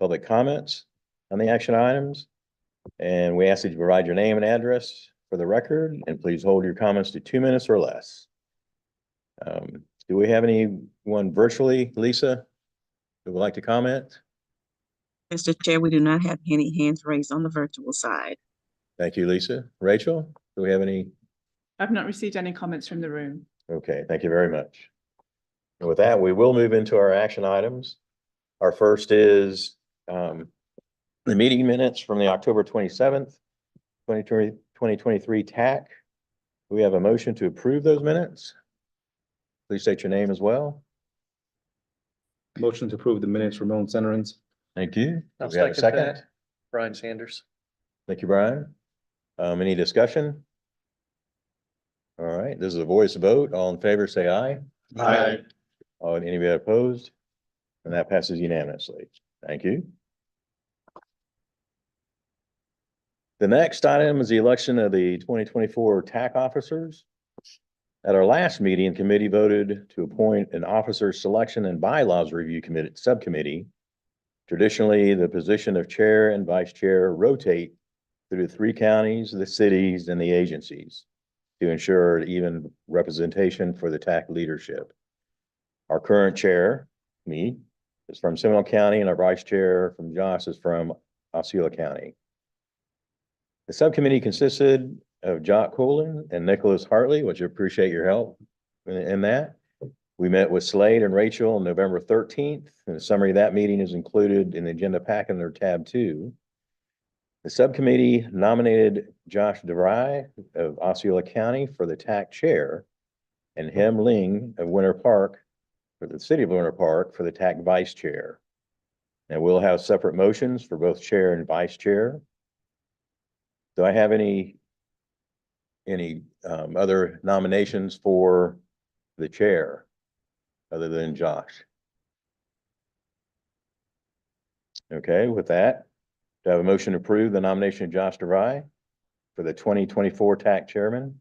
public comments on the action items. And we ask that you provide your name and address for the record, and please hold your comments to 2 minutes or less. Do we have anyone virtually, Lisa, who would like to comment? Mr. Chair, we do not have any hands raised on the virtual side. Thank you, Lisa. Rachel, do we have any? I've not received any comments from the room. Okay, thank you very much. And with that, we will move into our action items. Our first is the meeting minutes from the October 27th, 2023 TAC. We have a motion to approve those minutes. Please state your name as well. Motion to approve the minutes, Ramon Centerins. Thank you. I'll Do we have a second that. Brian Sanders. Thank you, Brian. Any discussion? All right, this is a voice vote. All in favor, say aye. Aye. Anybody opposed? And that passes unanimously. Thank you. The next item is the election of the 2024 TAC officers. At our last meeting, committee voted to appoint an officer selection and bylaws review committee subcommittee. Traditionally, the position of chair and vice chair rotate through the 3 counties, the cities, and the agencies to ensure even representation for the TAC leadership. Our current chair, me, is from Seminole County, and our vice chair from Joss is from Osceola County. The subcommittee consisted of Jock Colin and Nicholas Hartley, which I appreciate your help in that. We met with Slade and Rachel on November 13th, and a summary of that meeting is included in the agenda packet under tab 2. The subcommittee nominated Josh DeVry of Osceola County for the TAC chair and Hem Ling of Winter Park for the city of Winter Park for the TAC vice chair. And we'll have separate motions for both chair and vice chair. Do I have any other nominations for the chair other than Josh? Okay, with that, do I have a motion to approve the nomination of Josh DeVry for the 2024 TAC chairman?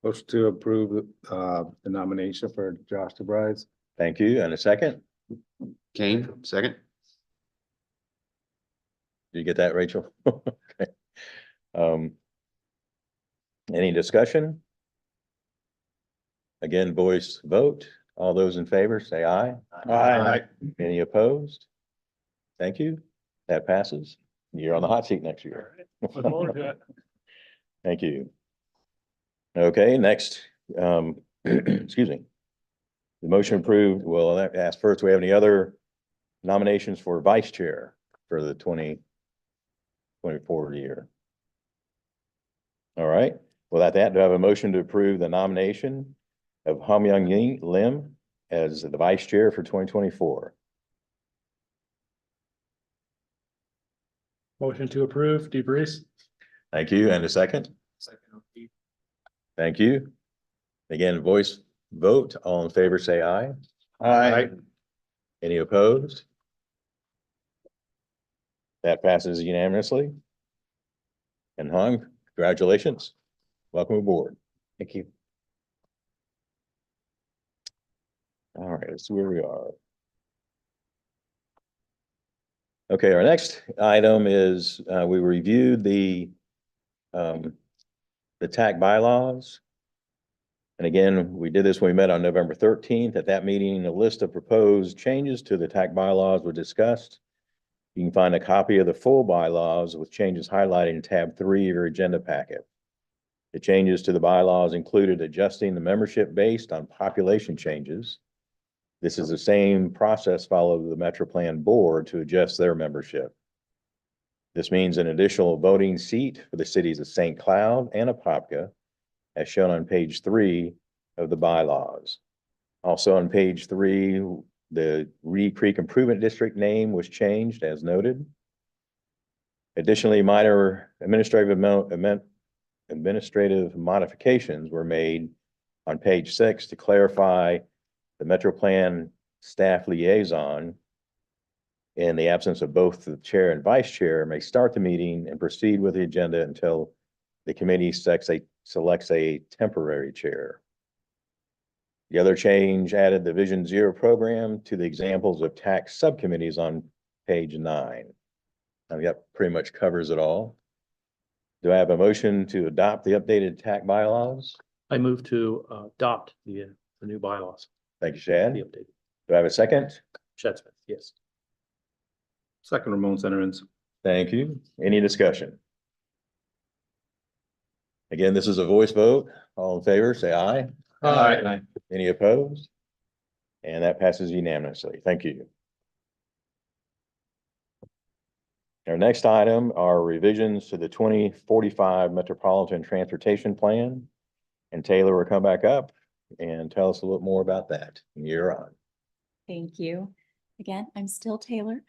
Motion to approve the nomination for Josh DeVries. Thank you. And a second? Kane, second. Did you get that, Rachel? Okay. Any discussion? Again, voice vote. All those in favor, say aye. Aye. Any opposed? Thank you. That passes. You're on the hot seat next year. Look forward to it. Thank you. Okay, next, excuse me. The motion approved. Well, I'll ask first, do we have any other nominations for vice chair for the 2024 year? All right, without that, do I have a motion to approve the nomination of Ham Young Lim as the vice chair for 2024? Motion to approve, DeVries. Thank you. And a second? Thank you. Again, voice vote. All in favor, say aye. Aye. Any opposed? That passes unanimously. And Hung, congratulations. Welcome aboard. Thank you. All right, let's see where we are. Okay, our next item is, we reviewed the TAC bylaws. And again, we did this when we met on November 13th. At that meeting, a list of proposed changes to the TAC bylaws were discussed. You can find a copy of the full bylaws with changes highlighted in tab 3 of your agenda packet. The changes to the bylaws included adjusting the membership based on population changes. This is the same process followed by the Metro Plan Board to adjust their membership. This means an additional voting seat for the cities of St. Cloud and Apopka, as shown on page 3 of the bylaws. Also on page 3, the Reed Creek Improvement District name was changed as noted. Additionally, minor administrative modifications were made on page 6 to clarify the Metro Plan staff liaison, in the absence of both the chair and vice chair, may start the meeting and proceed with the agenda until the committee selects a temporary chair. The other change added the Vision Zero program to the examples of tax subcommittees on page 9. That pretty much covers it all. Do I have a motion to adopt the updated TAC bylaws? I move to adopt the new bylaws. Thank you, Shad. The updated. Do I have a second? Shad Smith, yes. Second, Ramon Centerins. Thank you. Any discussion? Again, this is a voice vote. All in favor, say aye. Aye. Any opposed? And that passes unanimously. Thank you. Our next item are revisions to the 2045 Metropolitan Transportation Plan. And Taylor will come back up and tell us a little more about that. You're on. Thank you. Again, I'm still Taylor,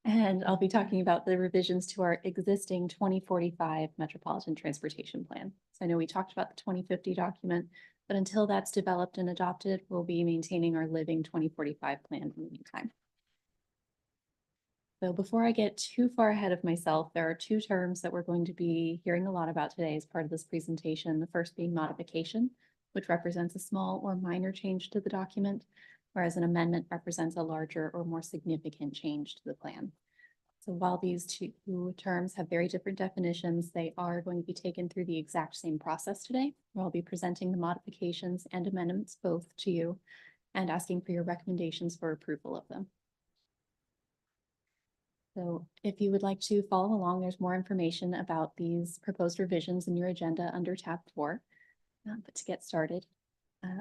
and I'll be talking about the revisions to our existing 2045 Metropolitan Transportation Plan. So I know we talked about the 2050 document, but until that's developed and adopted, we'll be maintaining our living 2045 plan in the meantime. So before I get too far ahead of myself, there are two terms that we're going to be hearing a lot about today as part of this presentation. The first being modification, which represents a small or minor change to the document, whereas an amendment represents a larger or more significant change to the plan. So while these two terms have very different definitions, they are going to be taken through the exact same process today, where I'll be presenting the modifications and amendments both to you and asking for your recommendations for approval of them. So if you would like to follow along, there's more information about these proposed revisions in your agenda under tab 4. But to get started,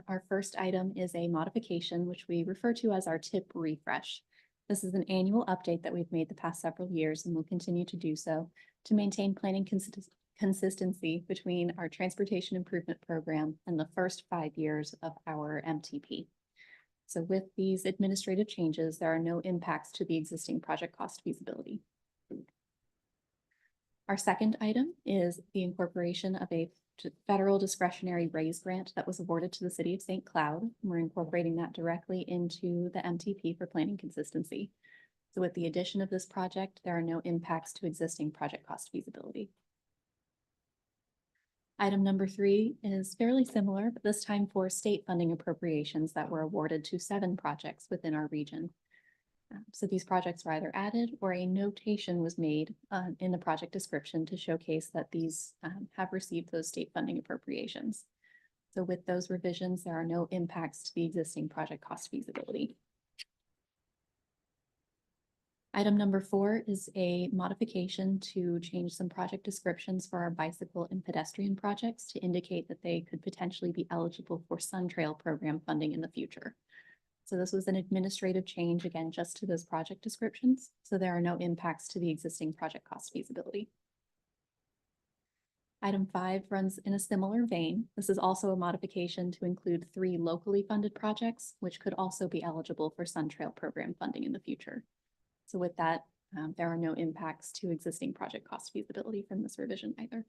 our first item is a modification, which we refer to as our TIP refresh. This is an annual update that we've made the past several years and will continue to do so to maintain planning consistency between our transportation improvement program and the first 5 years of our MTP. So with these administrative changes, there are no impacts to the existing project cost feasibility. Our second item is the incorporation of a federal discretionary raise grant that was awarded to the city of St. Cloud. We're incorporating that directly into the MTP for planning consistency. So with the addition of this project, there are no impacts to existing project cost feasibility. Item number 3 is fairly similar, but this time for state funding appropriations that were awarded to 7 projects within our region. So these projects were either added or a notation was made in the project description to showcase that these have received those state funding appropriations. So with those revisions, there are no impacts to the existing project cost feasibility. Item number 4 is a modification to change some project descriptions for our bicycle and pedestrian projects to indicate that they could potentially be eligible for Sun Trail program funding in the future. So this was an administrative change, again, just to those project descriptions. So there are no impacts to the existing project cost feasibility. Item 5 runs in a similar vein. This is also a modification to include 3 locally funded projects, which could also be eligible for Sun Trail program funding in the future. So with that, there are no impacts to existing project cost feasibility from this revision either.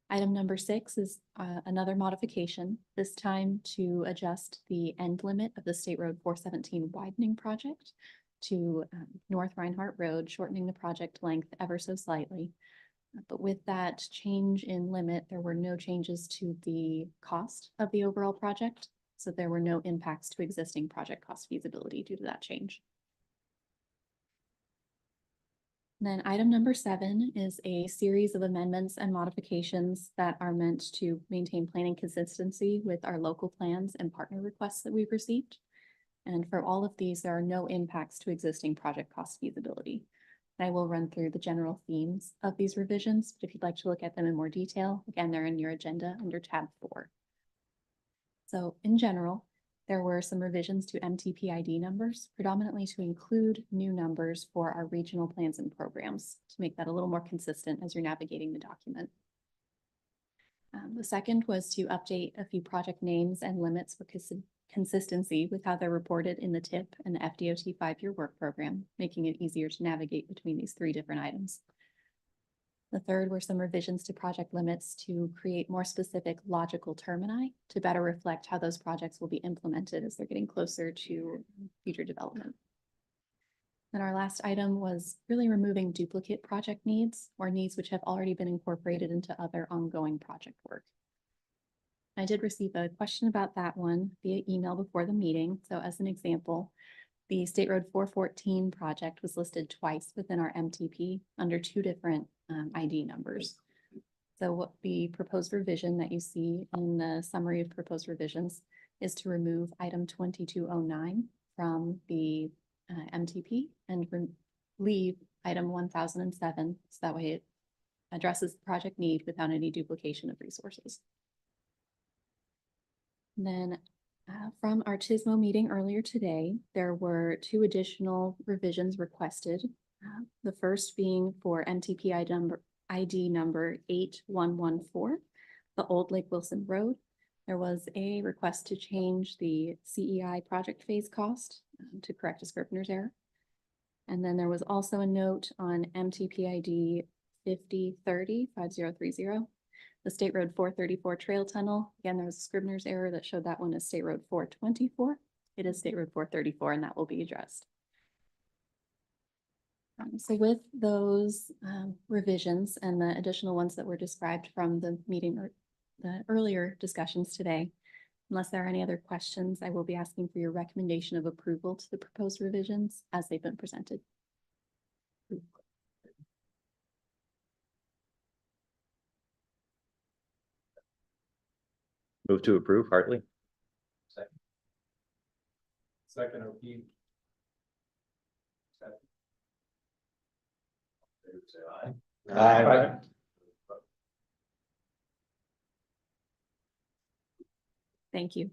Item number 6 is another modification, this time to adjust the end limit of the State Road 417 widening project to North Reinhardt Road, shortening the project length ever so slightly. But with that change in limit, there were no changes to the cost of the overall project. So there were no impacts to existing project cost feasibility due to that change. Then item number 7 is a series of amendments and modifications that are meant to maintain planning consistency with our local plans and partner requests that we've received. And for all of these, there are no impacts to existing project cost feasibility. I will run through the general themes of these revisions, but if you'd like to look at them in more detail, again, they're in your agenda under tab 4. So in general, there were some revisions to MTP ID numbers, predominantly to include new numbers for our regional plans and programs to make that a little more consistent as you're navigating the document. The second was to update a few project names and limits for consistency with how they're reported in the TIP and the FDOT 5-year work program, making it easier to navigate between these 3 different items. The third were some revisions to project limits to create more specific logical termini to better reflect how those projects will be implemented as they're getting closer to future development. And our last item was really removing duplicate project needs or needs which have already been incorporated into other ongoing project work. I did receive a question about that one via email before the meeting. So as an example, the State Road 414 project was listed twice within our MTP under 2 different ID numbers. So what the proposed revision that you see in the summary of proposed revisions is to remove item 2209 from the MTP and leave item 1007. So that way it addresses the project need without any duplication of resources. And then from our TISMO meeting earlier today, there were 2 additional revisions requested. The first being for MTP ID number 8114, the Old Lake Wilson Road. There was a request to change the CEI project phase cost to correct a scrivener's error. And then there was also a note on MTP ID 5030, the State Road 434 trail tunnel. Again, there was a scrivener's error that showed that one as State Road 424. It is State Road 434, and that will be addressed. So with those revisions and the additional ones that were described from the meeting or the earlier discussions today, unless there are any other questions, I will be asking for your recommendation of approval to the proposed revisions as they've been presented. Move to approve, Hartley. Second, O'Keefe. Say aye. Aye. Thank you.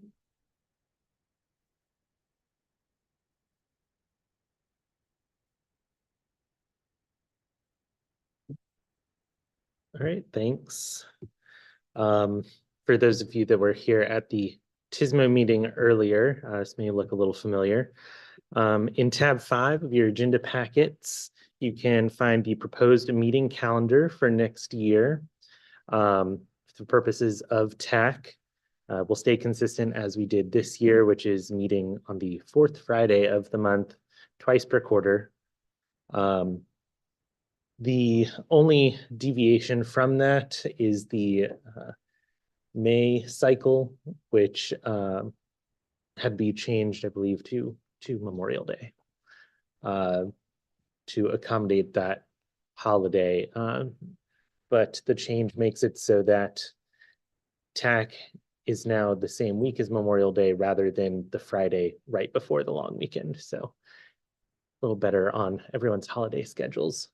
All right, thanks. For those of you that were here at the TISMO meeting earlier, this may look a little familiar. In tab 5 of your agenda packets, you can find the proposed meeting calendar for next year. For the purposes of TAC, we'll stay consistent as we did this year, which is meeting on the 4th Friday of the month, twice per quarter. The only deviation from that is the May cycle, which had to be changed, I believe, to Memorial Day to accommodate that holiday. But the change makes it so that TAC is now the same week as Memorial Day rather than the Friday right before the long weekend. So a little better on everyone's holiday schedules.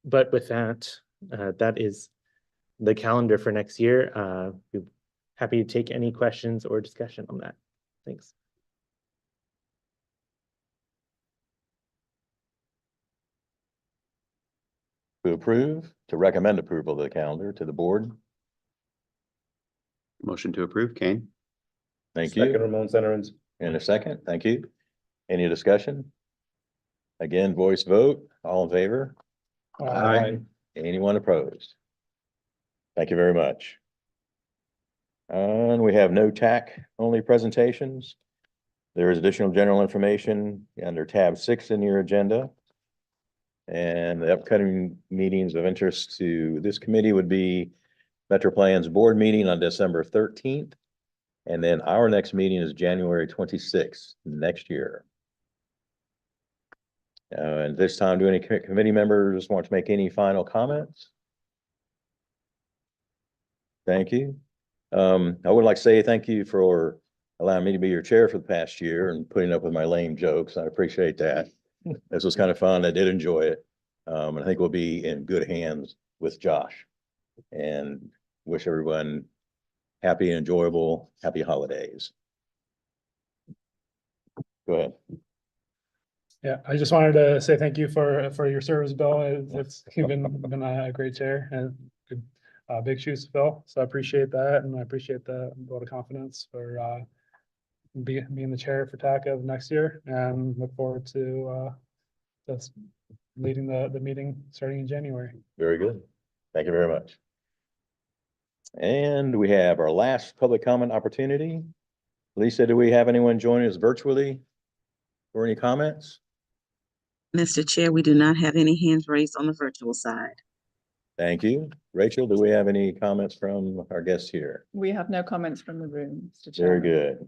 But with that, that is the calendar for next year. We're happy to take any questions or discussion on that. Thanks. To recommend approval of the calendar to the board. Motion to approve, Kane. Thank you. Second, Ramon Centerins. In a second, thank you. Any discussion? Again, voice vote, all in favor? Aye. Anyone opposed? Thank you very much. And we have no TAC only presentations. There is additional general information under tab 6 in your agenda. And the upcoming meetings of interest to this committee would be Metro Plan's board meeting on December 13th. And then our next meeting is January 26th next year. And this time, do any committee members want to make any final comments? Thank you. I would like to say thank you for allowing me to be your chair for the past year and putting up with my lame jokes. I appreciate that. This was kind of fun. I did enjoy it. And I think we'll be in good hands with Josh. And wish everyone happy and enjoyable, happy holidays. Go ahead. Yeah, I just wanted to say thank you for your service, Bill. You've been a great chair and big shoes to fill. So I appreciate that, and I appreciate the vote of confidence for being the chair for TAC of next year, and look forward to just leading the meeting starting in January. Very good. Thank you very much. And we have our last public comment opportunity. Lisa, do we have anyone joining us virtually for any comments? Mr. Chair, we do not have any hands raised on the virtual side. Thank you. Rachel, do we have any comments from our guests here? We have no comments from the room, Mr. Very Chairman. good.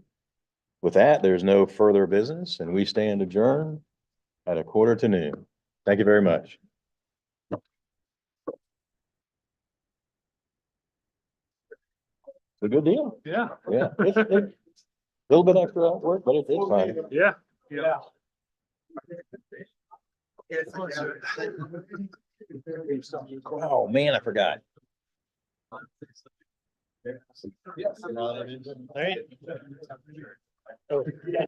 With that, there's no further business and we stand adjourned at 12:45. Thank you very much. It's a good deal. Yeah. Yeah. It's a little bit extra work, but it's fine. Yeah. Yeah. Oh, man, I forgot. All right. Oh, yeah.